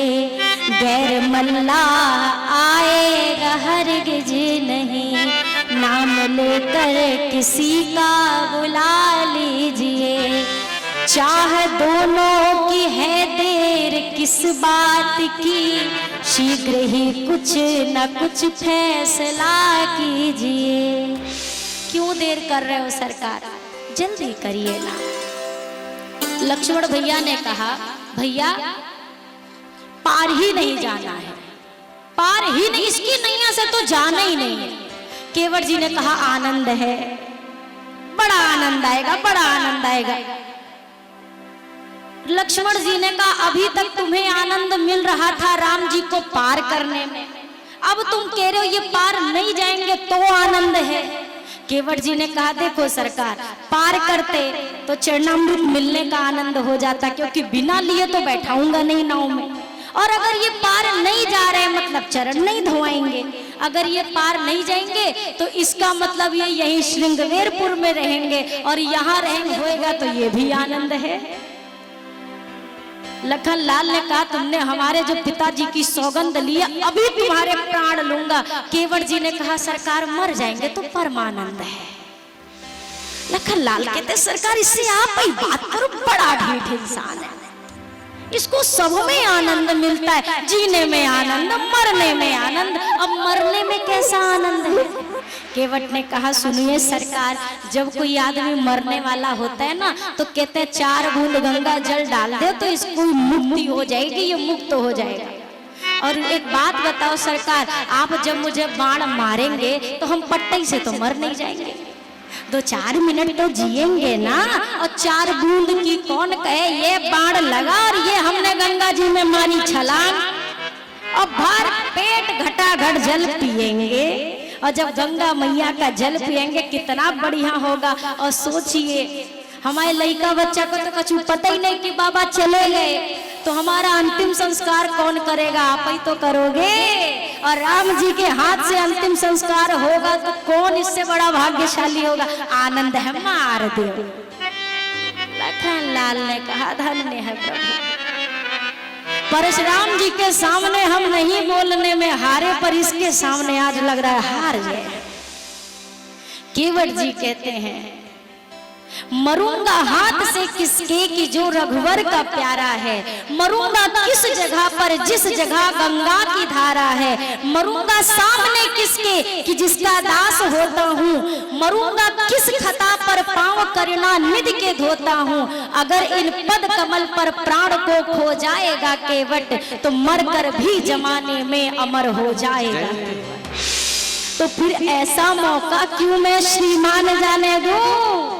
गैर मल्लाह आएगा हरगिज नहीं, नाम लेकर किसी का बुला लीजिए। चाह दोनों की है देर किस बात की, शीघ्र ही कुछ न कुछ फैसला कीजिए। क्यों देर कर रहे हो सरकार, जल्दी करिए ना। लक्ष्मण भैया ने कहा भैया पार ही नहीं जाना है, पार ही नहीं, इसकी नैया से तो जाना ही नहीं है। केवट जी ने कहा आनंद है, बड़ा आनंद आएगा, बड़ा आनंद आएगा। लक्ष्मण जी ने कहा अभी तक तुम्हें आनंद मिल रहा था राम जी को पार करने में, अब तुम कह रहे हो ये पार नहीं जाएंगे तो आनंद है। केवट जी ने कहा देखो सरकार, पार करते तो चरणामृत मिलने का आनंद हो जाता, क्योंकि बिना लिए तो बैठाऊंगा नहीं नाव में, और अगर ये पार नहीं जा रहे मतलब चरण नहीं धोआएंगे। अगर ये पार नहीं जाएंगे तो इसका मतलब ये यहीं श्रृंगवेरपुर में रहेंगे, और यहाँ रहेंगे होएगा तो ये भी आनंद है। लखन लाल ने कहा तुमने हमारे जो पिताजी की सौगंध ली, अभी तुम्हारे प्राण लूंगा। केवट जी ने कहा सरकार मर जाएंगे तो परमानंद है। लखन लाल कहते सरकार इससे आप ही बात करो, बड़ा ढीठ इंसान है, इसको सब में आनंद मिलता है, जीने में आनंद, मरने में आनंद, अब मरने में कैसा आनंद है? केवट ने कहा सुनिए सरकार, जब कोई आदमी मरने वाला होता है ना तो कहते हैं 4 बूंद गंगा जल डाल दे तो इसको मुक्ति हो जाएगी, ये मुक्त हो जाएगा। और एक बात बताओ सरकार, आप जब मुझे बाण मारेंगे तो हम पट्टे से तो मर नहीं जाएंगे, 2-4 मिनट तो जिएंगे ना। और 4 बूंद की कौन कहे, ये बाण लगा और ये हमने गंगा जी में मारी छलांग, और भर पेट घटाघट जल पिएंगे, और जब गंगा मैया का जल पिएंगे कितना बढ़िया होगा। और सोचिए हमारे लड़का बच्चा को तो कुछ पता ही नहीं कि बाबा चले गए, तो हमारा अंतिम संस्कार कौन करेगा? आप ही तो करोगे। और राम जी के हाथ से अंतिम संस्कार होगा तो कौन इससे बड़ा भाग्यशाली होगा? आनंद है मार दे। लखन लाल ने कहा धन्य है प्रभु। परशुराम जी के सामने हम नहीं बोलने में हारे, पर इसके सामने आज लग रहा है हार गए। केवट जी कहते हैं मरूंगा हाथ से किसके कि जो रघुवर का प्यारा है, मरूंगा किस जगह पर जिस जगह गंगा की धारा है, मरूंगा सामने किसके कि जिसका दास होता हूँ, मरूंगा किस खता पर पांव करना निधि के धोता हूँ। अगर इन पद कमल पर प्राण को खो जाएगा केवट, तो मरकर भी जमाने में अमर हो जाएगा। तो फिर ऐसा मौका क्यों मैं श्रीमान जाने दूं?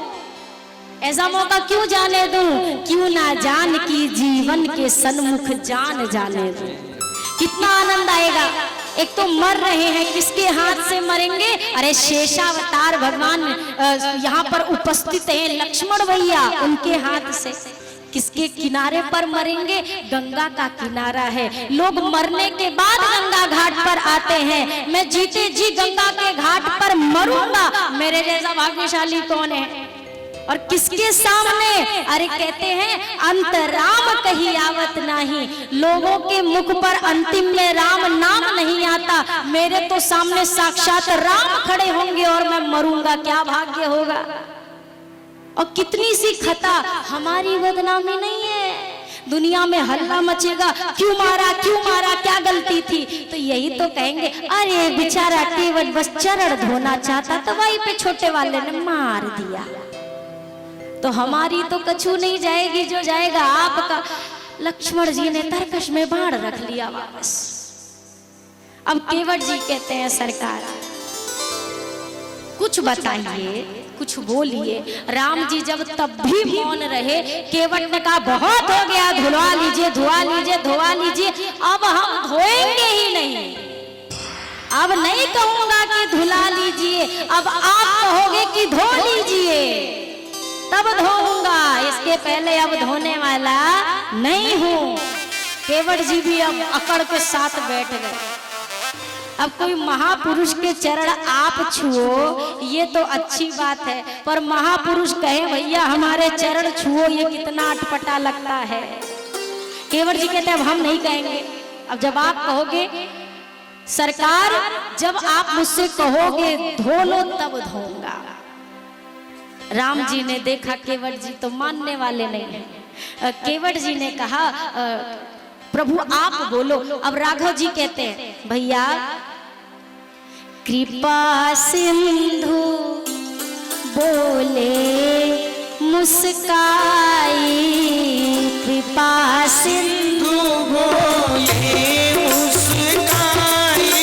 ऐसा मौका क्यों जाने दूं? क्यों ना जान की जीवन के सन्मुख जान जाने दूं। कितना आनंद आएगा। एक तो मर रहे हैं, किसके हाथ से मरेंगे? अरे शेषावतार भगवान यहाँ पर उपस्थित हैं, लक्ष्मण भैया, उनके हाथ से। किसके किनारे पर मरेंगे? गंगा का किनारा है। लोग मरने के बाद गंगा घाट पर आते हैं, मैं जीते जी गंगा के घाट पर मरूंगा। मेरे जैसा भाग्यशाली कौन है? और किसके सामने? अरे कहते हैं अंत राम कहीं आवत नहीं, लोगों के मुख पर अंतिम में राम नाम नहीं आता। मेरे तो सामने साक्षात राम खड़े होंगे और मैं मरूंगा। क्या भाग्य होगा। और कितनी सी खता, हमारी बदनामी नहीं है, दुनिया में हल्ला मचेगा, क्यों मारा क्यों मारा, क्या गलती थी? तो यही तो कहेंगे अरे बेचारा केवट बस चरण धोना चाहता तो वहीं पे छोटे वाले ने मार दिया। तो हमारी तो कछू नहीं जाएगी, जो जाएगा आपका। लक्ष्मण जी ने तरकश में बाण रख लिया वापस। अब केवट जी कहते हैं सरकार कुछ बताइए, कुछ बोलिए। राम जी जब तब भी मौन रहे, केवट ने कहा बहुत हो गया, धुलवा लीजिए धुआ लीजिए धुआ लीजिए, अब हम धोएंगे ही नहीं। अब नहीं कहूंगा कि धुला लीजिए, अब आप कहोगे कि धो लीजिए तब धोऊंगा, इसके पहले अब धोने वाला नहीं हूं। केवट जी भी अब अकड़ के साथ बैठ गए। अब कोई महापुरुष के चरण आप छुओ ये तो अच्छी बात है, पर महापुरुष कहे भैया हमारे चरण छुओ, ये कितना अटपटा लगता है। केवट जी कहते अब हम नहीं कहेंगे। अब जब आप कहोगे सरकार, जब आप मुझसे कहोगे धो लो तब धोऊंगा। राम जी ने देखा केवट जी तो मानने वाले नहीं हैं। केवट जी ने कहा प्रभु आप बोलो। अब राघव जी कहते हैं भैया कृपा सिंधु बोले मुस्काई, कृपा सिंधु बोले मुस्काई,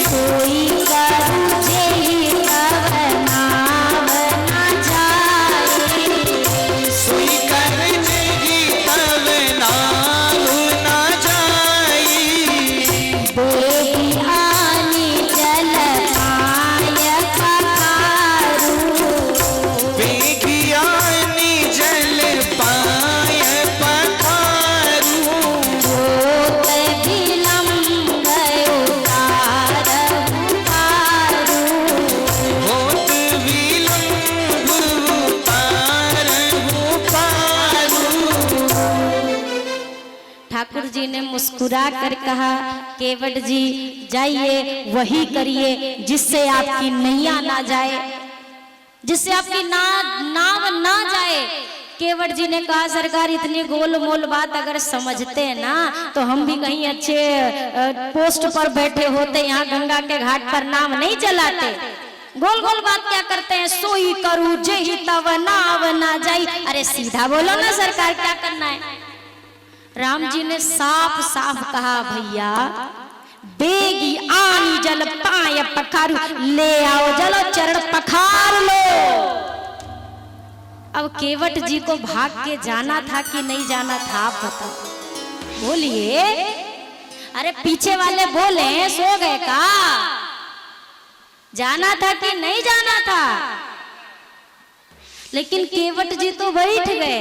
कोई करू जेहि तब नाम न जाए, सोई कर जेहि तब नाम न जाई, बेगी आनी जल पाय पखारू, बेगी आनी जल पाय पखारू, होत विलम्ब उतारहु पारू, होत विलम्ब उतारहु पारू। ठाकुर जी ने मुस्कुरा कर कहा केवट जी जाइए वही करिए जिससे आपकी नैया ना जाए, जिससे आपकी नाव ना जाए। केवट जी ने कहा सरकार इतनी गोल मोल बात अगर समझते ना तो हम भी कहीं अच्छे पोस्ट पर बैठे होते, यहाँ गंगा के घाट पर नाम नहीं चलाते। गोल गोल बात क्या करते हैं, सोई करूं जेहि तब नाव ना जाई। अरे सीधा बोलो ना सरकार क्या करना है। राम जी ने साफ साफ कहा भैया बेगी आनी जल पाय पखारू, ले आओ जल चरण पखार लो। अब केवट जी को भाग के जाना था कि नहीं जाना था, आप बताओ बोलिए। अरे पीछे वाले बोले सो गए का? जाना था कि नहीं जाना था? लेकिन केवट जी तो बैठ गए,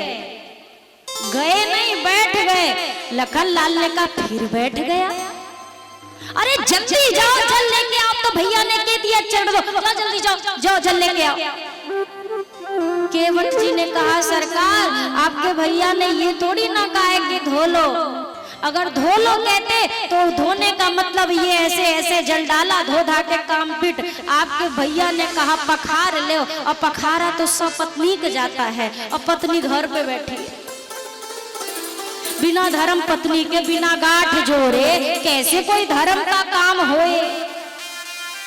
गए नहीं बैठ गए। लखन लाल ने कहा फिर बैठ गया। अरे जल्दी जाओ जल लेके आओ, तो भैया ने कह दिया चढ़ दो, जाओ जल्दी जाओ जाओ जल लेके आओ। केवट जी ने कहा सरकार आपके भैया ने ये थोड़ी ना कहा है कि धो लो, अगर धो लो कहते तो धोने का मतलब ये ऐसे ऐसे जल डाला धो धा के काम पिट। आपके भैया ने कहा पखार ले, और पखारा तो सब पत्नी के जाता है, और पत्नी घर पे बैठी बिना धर्म पत्नी के बिना गांठ जोड़े कैसे कोई धर्म का काम होए।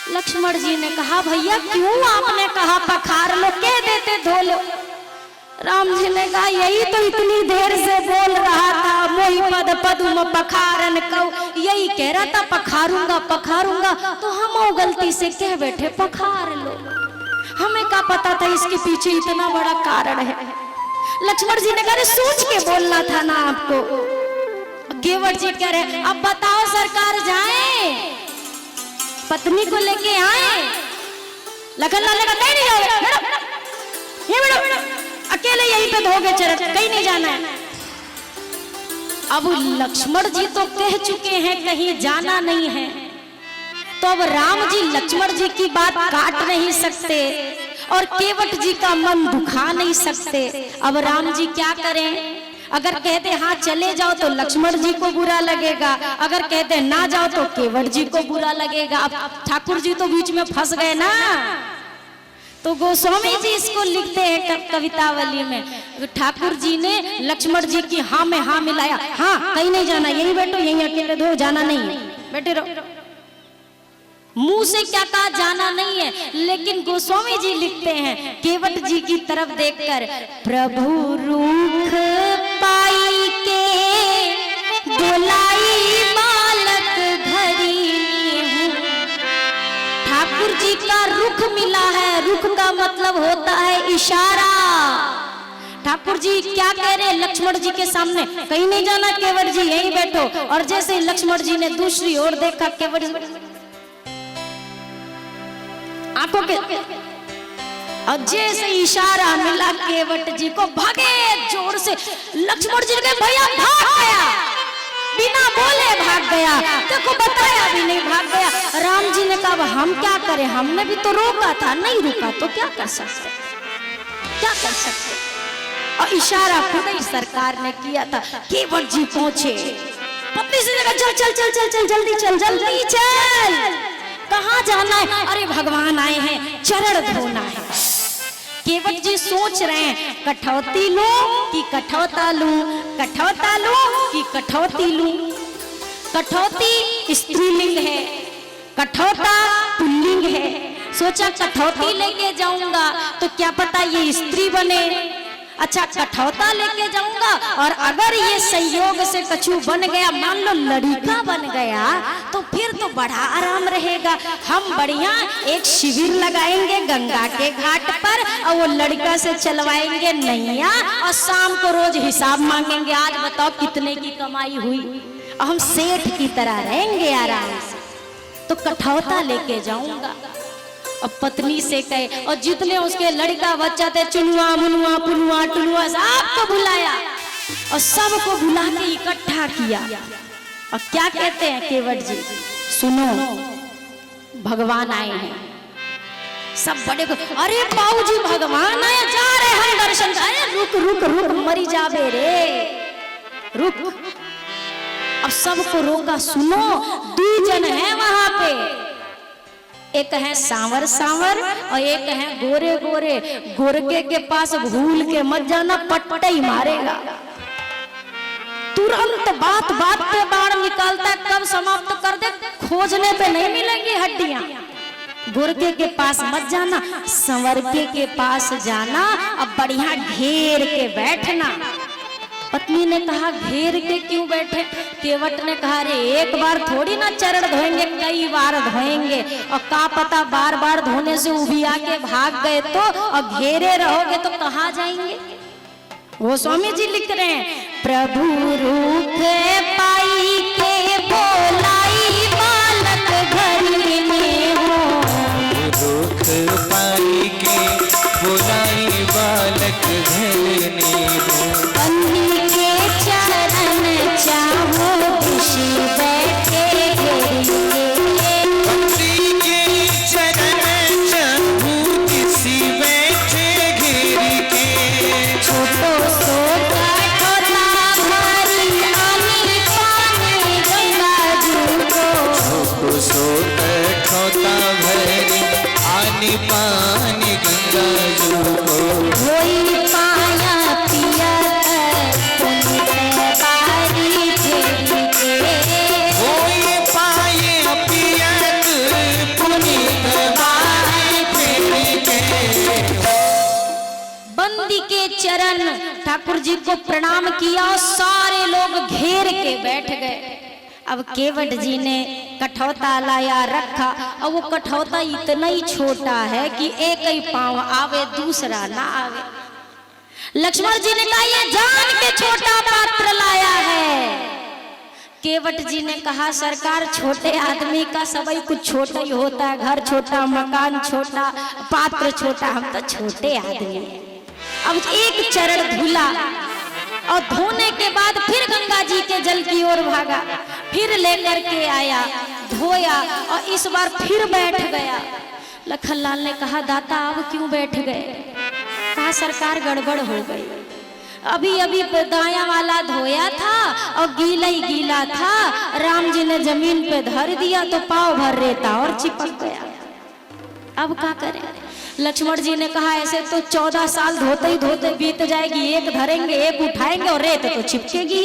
लक्ष्मण जी ने कहा भैया क्यों आपने कहा पखार लो, कह देते धो लो। राम जी ने कहा यही तो इतनी देर से बोल रहा था, मोहि पद पदुम पखारन कऊ, यही कह रहा था पखारूंगा पखारूंगा, तो हम गलती से कह बैठे पखार लो। हमें क्या पता था इसके पीछे इतना बड़ा कारण है। लक्ष्मण जी ने कहा सोच के बोलना था ना आपको। केवट जी कह रहे अब बताओ सरकार जाए पत्नी को लेके आए? लखन लाल ने कहा कहीं नहीं जाओगे, ये बेटा अकेले यहीं पे धोगे चरच, कहीं नहीं जाना है। अब लक्ष्मण जी तो कह चुके हैं कहीं जाना नहीं है, तो अब राम जी लक्ष्मण जी की बात काट नहीं सकते और केवट जी का मन दुखा नहीं सकते। अब राम जी क्या करें? अगर कहते हाँ चले जाओ तो लक्ष्मण जी को बुरा लगेगा, अगर कहते ना जाओ तो केवट जी को बुरा लगेगा। अब ठाकुर जी तो बीच में फंस गए ना, तो गोस्वामी जी इसको लिखते हैं कवितावली में। ठाकुर जी ने लक्ष्मण जी की हाँ में हाँ मिलाया, हाँ कहीं नहीं जाना, यही बैठो यहीं अकेले धो, जाना नहीं है, बैठे रहो। मुंह से क्या कहा जाना नहीं है, लेकिन गोस्वामी जी लिखते हैं केवट जी की तरफ देखकर प्रभु रूख पाई के बोलाई बालक धरी हूं। ठाकुर जी का रुख मिला है, रुख का मतलब होता है इशारा। ठाकुर जी क्या कह रहे हैं लक्ष्मण जी के सामने? कहीं नहीं जाना केवट जी यहीं बैठो। और जैसे लक्ष्मण जी ने दूसरी ओर देखा, केवट जी आंखों के और जैसे इशारा मिला केवट जी को, भागे जोर से। लक्ष्मण जी ने भैया भाग गया, बिना बोले भाग गया, देखो बताया भी नहीं भाग गया। राम जी ने कहा हम क्या करें, हमने भी तो रोका था, नहीं रुका तो क्या कर सकते, क्या कर सकते। और इशारा खुद ही सरकार ने किया था। केवट जी पहुंचे, पत्नी से कहा चल चल चल चल चल जल्दी चल जल्दी चल, कहाँ जाना है? अरे भगवान आए हैं, चरण धोना है। केवट जी सोच रहे हैं कठौती लूं कि कठौता लूं, कठौता लूं कि कठौती लूं। कठौती स्त्रीलिंग है, कठौता पुल्लिंग है। सोचा कठौती लेके जाऊंगा तो क्या पता ये स्त्री बने, अच्छा कठौता लेके जाऊंगा और अगर ये संयोग से कछु बन गया, मान लो लड़का बन गया, तो फिर तो बड़ा आराम रहेगा। हम बढ़िया एक शिविर लगाएंगे गंगा के घाट पर और वो लड़का से चलवाएंगे नैया और शाम को रोज हिसाब मांगेंगे, आज बताओ कितने की कमाई हुई, और हम सेठ की तरह रहेंगे आराम से। तो कठौता लेके जाऊंगा। अब पत्नी से कहे, और जितने उसके लड़का बच्चा थे चुनुआ मुनुआ पुनुआ टुनुआ सबको बुलाया और सबको बुला के इकट्ठा किया। और क्या कहते हैं केवट जी, सुनो भगवान आए हैं। सब बड़े को, अरे बाबू जी भगवान आए, जा रहे हम दर्शन। अरे रुक रुक रुक मरी जाबे रे, रुक। अब सबको रोका, सुनो दो जन है वहां पे, एक है सांवर सांवर और एक है गोरे गोरे। गोरके के पास भूल के मत जाना, पट्टा ही मारेगा। तुरंत बात बात पे बाण निकालता है, कब समाप्त कर दे खोजने पे नहीं मिलेंगी हड्डियां। गोरके के पास मत जाना, संवरके के पास जाना, अब बढ़िया घेर के बैठना। पत्नी ने कहा घेर के क्यों बैठे? केवट ने कहा रे एक बार थोड़ी ना चरण धोएंगे, कई बार धोएंगे, और का पता बार बार धोने से उबिया के भाग गए तो, और घेरे रहोगे तो कहाँ जाएंगे। वो स्वामी जी लिख रहे हैं प्रभु रूख पाई के बोला पानी पानी गंगा जल को होई पाया पिया पुनित बारी फेरी के कोई पाए पियत पुनीत बारी फेरी के। बंदी के चरण ठाकुर जी को प्रणाम किया, सारे लोग घेर के बैठ गए। अब केवट जी ने कठौता लाया रखा, और वो कठौता इतना ही छोटा है कि एक ही पांव आवे दूसरा ना आवे। लक्ष्मण जी ने कहा ये जान के छोटा पात्र लाया है। केवट जी ने कहा सरकार छोटे आदमी का सभी कुछ छोटा ही होता है, घर छोटा, मकान छोटा, पात्र छोटा, हम तो छोटे आदमी हैं। अब एक चरण धुला और धोने के बाद फिर गंगा जी के जल की ओर भागा, फिर लेकर के आया, धोया और इस बार फिर बैठ गया। लखनलाल ने कहा दाता अब क्यों बैठ गए? कहा सरकार गड़बड़ हो गई, अभी अभी दाया वाला धोया था और गीला ही गीला था, राम जी ने जमीन पे धर दिया तो पाव भर रेता और चिपक गया, अब क्या करें? लक्ष्मण जी ने कहा ऐसे तो 14 साल धोते ही धोते बीत जाएगी, एक धरेंगे एक उठाएंगे और रेत तो चिपकेगी।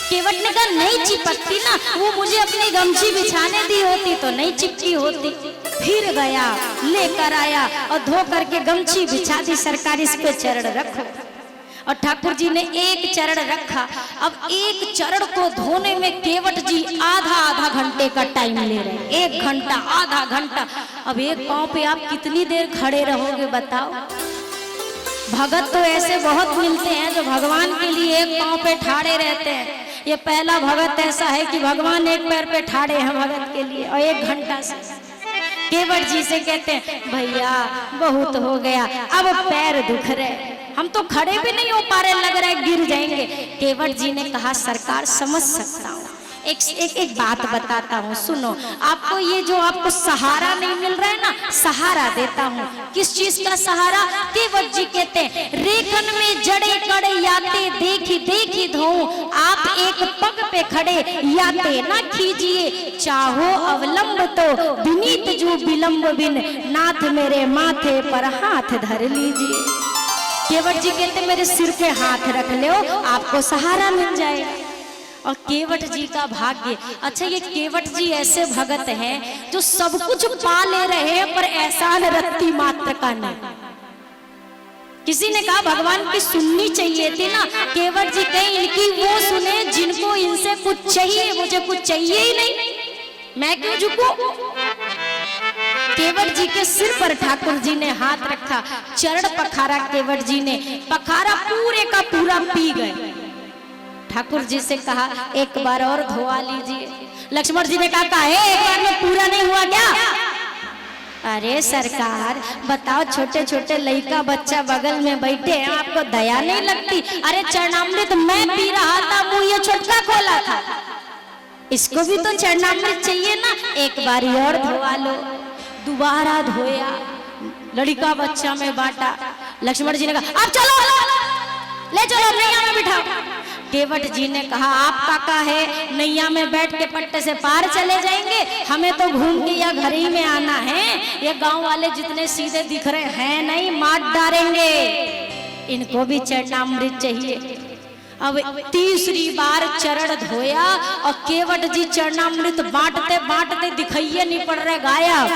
केवट ने कहा नहीं चिपकती ना, वो मुझे अपनी गमछी बिछाने दी होती तो नहीं चिपकी होती। फिर गया लेकर आया और धो करके गमछी बिछा दी, सरकार इस पे चरण रखो। और ठाकुर जी ने एक चरण रखा। अब एक चरण को धोने में केवट जी आधा घंटे का टाइम ले रहे हैं, 1 घंटा आधा घंटा। अब एक पांव पे आप कितनी देर खड़े रहोगे बताओ? भगत तो ऐसे बहुत मिलते हैं जो भगवान के लिए एक पांव पे ठाड़े रहते हैं। ये पहला भगत ऐसा है कि भगवान एक पैर पे ठाड़े हैं भगत के लिए, और 1 घंटा से केवट जी से कहते हैं भैया बहुत हो गया, अब पैर दुख रहे, हम तो खड़े भी नहीं हो पा रहे, लग रहा है गिर जाएंगे। केवट जी ने कहा सरकार समझ सकता हूँ, एक बात बताता हूँ सुनो। आपको ये जो आपको सहारा नहीं मिल रहा है ना, सहारा देता हूँ। किस चीज का सहारा? केवट जी कहते हैं रेखन में जड़े कड़े याते देखी देखी धोऊं, आप एक पग पे खड़े याते ना कीजिए, चाहो अवलंब तो विनीत जो विलंब बिन, नाथ मेरे माथे पर हाथ धर लीजिए। केवट जी कहते मेरे सिर पे हाथ रख लो, आपको सहारा मिल जाएगा। और केवट जी का भाग्य, अच्छा ये केवट जी ऐसे भगत हैं जो सब कुछ पा ले रहे हैं पर एहसान रत्ती मात्र का नहीं। किसी ने कहा भगवान की सुननी चाहिए थी ना, केवट जी कहीं इनकी वो सुने जिनको इनसे कुछ चाहिए, मुझे कुछ चाहिए ही नहीं, मैं क्यों झुकूं? केवट जी के सिर पर ठाकुर जी ने हाथ रखा, चरण पखारा, केवट जी ने पखारा पूरे का पूरा पी गए। ठाकुर जी से कहा एक बार और धोआ लीजिए। लक्ष्मण जी ने कहा एक बार में पूरा नहीं हुआ क्या? अरे सरकार बताओ, छोटे छोटे लड़का बच्चा बगल में बैठे हैं, आपको दया नहीं लगती? अरे चरणामृत मैं पी रहा था, मुंह ये छोटका खोला था, इसको भी तो चरणामृत चाहिए ना, एक बारी और धोआ लो। दोबारा धोया, लड़का बच्चा में बांटा। लक्ष्मण जी ने कहा अब चलो ले चलो नैया में बिठाओ। केवट जी ने कहा आप काका है, नैया में बैठ के पट्टे से पार चले जाएंगे, हमें तो घूम के या घर ही में आना है। ये गांव वाले जितने सीधे दिख रहे हैं नहीं, मार डालेंगे, इनको भी चरणामृत चाहिए। अब तीसरी बार चरण धोया और केवट जी चरणामृत बांटते बांटते दिखाइए नहीं पड़ रहे, गायब।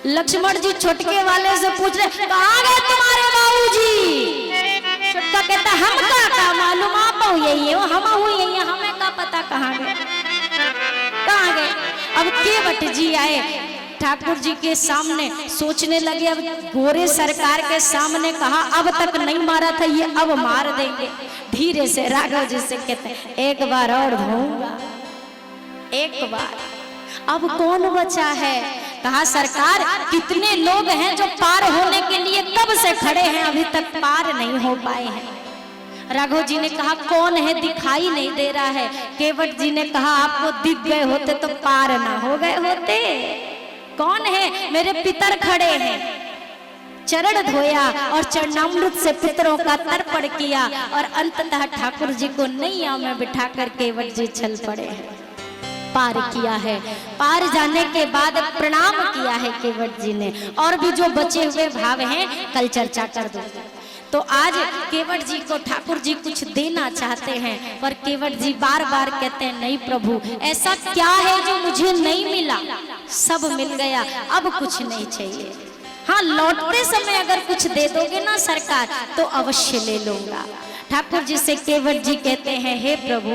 लक्ष्मण जी छोटके वाले से पूछ रहे कहाँ गए तुम्हारे बाबूजी? छोटका कहता हम का मालूम, आप यही हो, हम यही, हमें का पता कहाँ गए, कहाँ गए। अब केवट जी आए ठाकुर जी के सामने, सोचने लगे अब गोरे सरकार के सामने कहा अब तक नहीं मारा था ये, अब मार देंगे। धीरे से राघव जी से कहते एक बार और धोऊंगा, एक बार। अब कौन बचा है? कहा सरकार कितने लोग हैं जो पार होने के लिए कब से खड़े हैं, अभी तक पार नहीं हो पाए हैं। राघव जी ने कहा कौन है, दिखाई नहीं दे रहा है। केवट जी ने कहा आपको दिख गए होते तो पार ना हो गए होते। कौन है? मेरे पितर खड़े हैं। चरण धोया और चरणामृत से पितरों का तर्पण किया और अंततः ठाकुर जी को नैया में बिठाकर केवट जी चल पड़े हैं। पार किया है। पार जाने के बाद प्रणाम किया है केवट जी ने, और भी जो बचे हुए भाव हैं कल चर्चा कर दो। तो आज केवट जी को ठाकुर जी कुछ देना चाहते हैं, पर केवट जी बार बार कहते हैं नहीं प्रभु, ऐसा क्या है जो मुझे नहीं मिला, सब मिल गया, अब कुछ नहीं चाहिए। हाँ, लौटते समय अगर कुछ दे दोगे ना सरकार तो अवश्य ले लूंगा। ठाकुर जी से केवट जी कहते हैं हे प्रभु,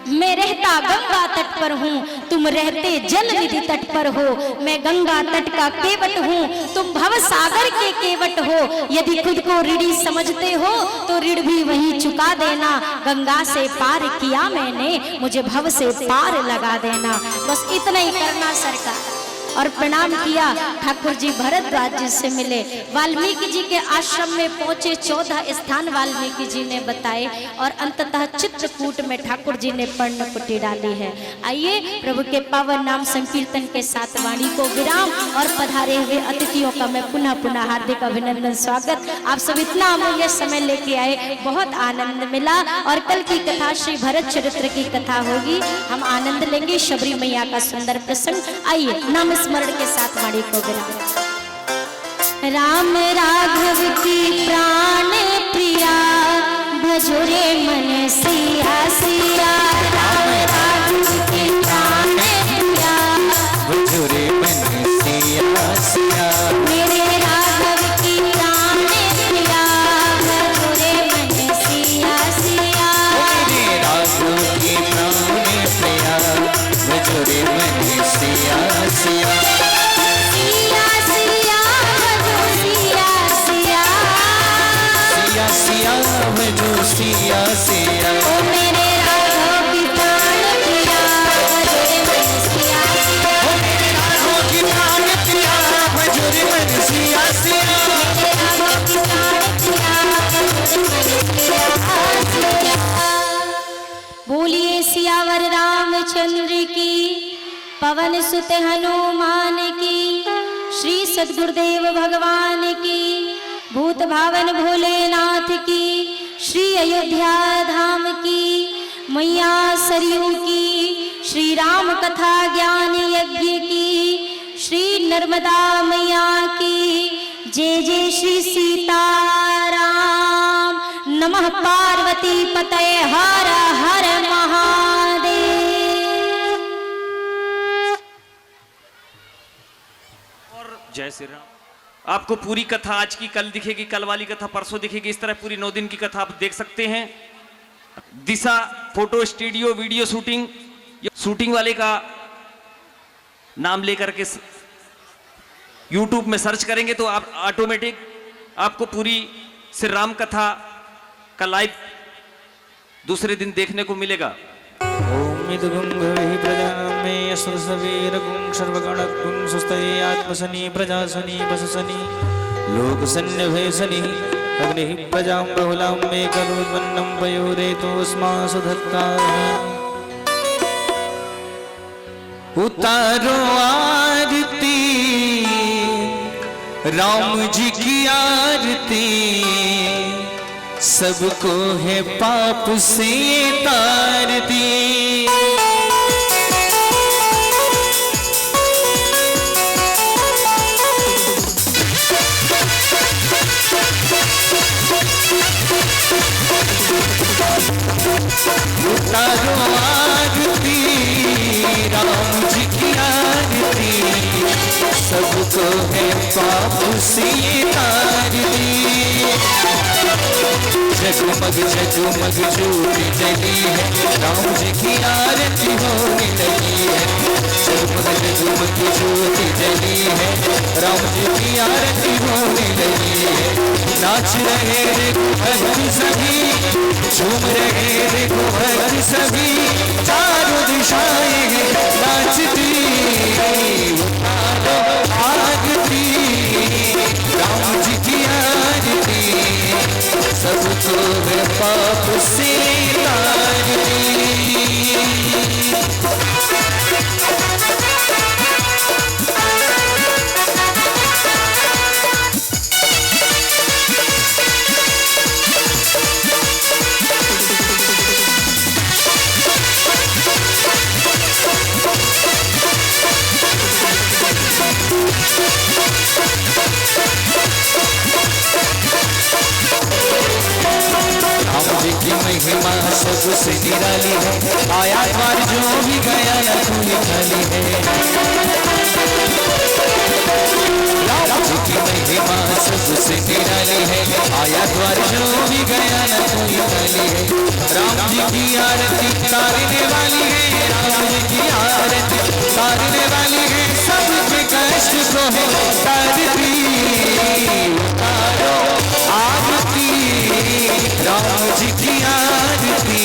मैं रहता गंगा तट पर हूँ, तुम रहते जल निधि तट पर हो। मैं गंगा तट का केवट हूँ, तुम भव सागर के केवट हो। यदि खुद को ऋणी समझते हो तो ऋण भी वही चुका देना। गंगा से पार किया मैंने, मुझे भव से पार लगा देना। बस इतना ही करना सरकार। और प्रणाम किया। ठाकुर जी भरद्वाज जी से मिले, वाल्मीकि जी के आश्रम में पहुंचे। 14 स्थान वाल्मीकि जी ने बताए और अंततः चित्रकूट में ठाकुर जी ने पर्णकुटी डाली है। आइए प्रभु के पावन नाम संकीर्तन के साथ वाणी को विराम, और पधारे हुए अतिथियों का मैं पुनः पुनः हार्दिक अभिनंदन स्वागत। आप सब इतना अमूल्य समय लेके आए, बहुत आनंद मिला। और कल की कथा श्री भरत चरित्र की कथा होगी, हम आनंद लेंगे। शबरी मैया का सुंदर प्रसंग। आइए नाम स्मरण के साथ वाणी को विराम। राम राघव की प्राण प्रिया, भजोरे मन सिया सिया। राम राघव की प्राण प्रिया, भजोरे मन सिया सिया। मेरे राघव की प्राण प्रिया, भजोरे मन सिया सिया। मेरे राघव की प्राण प्रिया, भजोरे मन सिया सिया। सिया सिया भजो सिया सिया। सिया सिया भजो सिया सिया। ओ मेरे राघव की प्राण प्रिया, भजोरे मन सिया सिया। ओ मेरे राघव की प्राण प्रिया, भजोरे मन सिया सिया। मेरे राघव की प्राण प्रिया, भजोरे मन सिया सिया। बोलिए सियावर रामचंद्र की, पवन सुत हनुमान की, श्री सद्गुरुदेव भगवान की, भूत भावन भोलेनाथ की, श्री अयोध्या धाम की, मैया सरयू की, श्री राम कथा ज्ञान यज्ञ की, श्री नर्मदा मैया की, जय जय श्री सीताराम। नमः पार्वती पतये, हर हर महादेव। जय श्री राम। आपको पूरी कथा आज की कल दिखेगी, कल वाली कथा परसों दिखेगी, इस तरह पूरी 9 दिन की कथा आप देख सकते हैं। Disha photo studio video shooting, shooting वाले का नाम लेकर के YouTube में सर्च करेंगे तो आप ऑटोमेटिक आपको पूरी श्री राम कथा का लाइव दूसरे दिन देखने को मिलेगा। प्रजामे सुरसवीरगुं सर्वगणगुं सुस्तये आत्मसनी प्रजासनी वससनी लोकसन्निभेसनी अग्निः प्रजां बहुलां मे करोद्वन्नं पयोरेतोऽस्मासु धत्ताः। उतारो आरती राम जी की आरती, सबको है पाप से तारती। उतारो आरती राम जी की आरती, सबको है पाप से तारती। जगमग जगमग ज्योति जली है, राम जी की आरती होने लगी है। जगमग जगमग ज्योति जली है, राम जी की आरती होने लगी है। नाच रहे देखो भक्त सभी, झूम रहे देखो भक्त सभी, चारों दिशाएं नाचती। आरती राम जी की आरती, सबको है पाप से तारती। सबसे निराली है, आया द्वार जो भी गया न कोई खाली है। राम जी की महिमा सबसे निराली है, आया द्वार जो भी गया न कोई खाली है। राम जी की आरती तारने वाली है, राम जी की आरती तारने वाली है, सबके कष्ट को है तारती। उतारो आरती राम जी की आरती,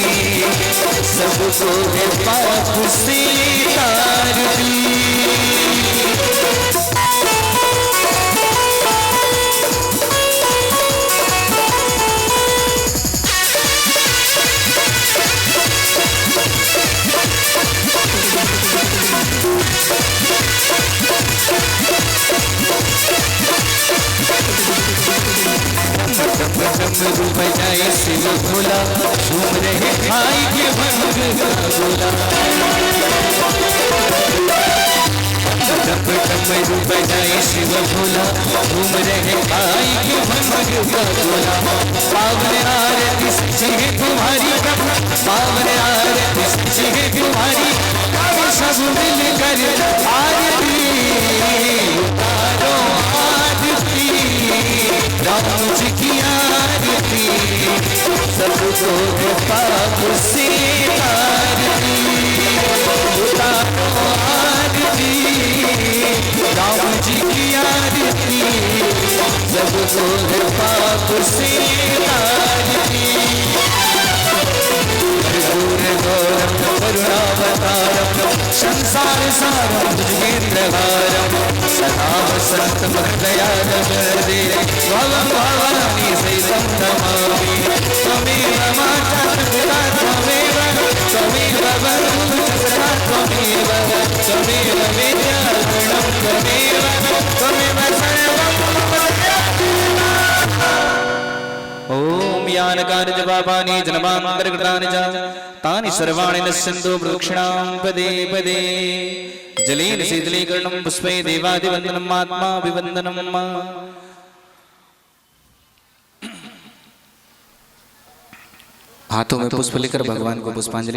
सबको है पाप से तारती। डमरू बजाए शिव भोला, झूम रहे भाई के भंग का गोला। डमरू बजाए शिव भोला, झूम रहे भाई के भंग का गोला। पावन आरती सच्ची है तुम्हारी, पावन आरती सच्ची है तुम्हारी, सब मिलकर आरती उतारो आरती राम जी की आरती, सबको पाप से तारती। उतारो आरती राम जी की आरती, सबको पाप से तारती। गौरम करुणावतारम संसार सारम भुजगेन्द्रहारम, सदा वसंतम हृदयारम दे भवं भवानी सहितं नमामि। त्वमेव माता पिता त्वमेव, त्वमेव बन्धुः सखा त्वमेव, त्वमेव विद्या गुणं त्वमेव, त्वमेव सर्वं मम जगत्। ओम यानकानि च पापानि जन्मान्तरकृतानि च तानि सर्वाणि नश्यन्तु प्रदक्षिणां पदे पदे। जलेन शीतलीकरणं पुष्पे देवादिवन्दनम् आत्मा विवन्दनम्। हाथों में पुष्प लेकर भगवान को पुष्पांजलि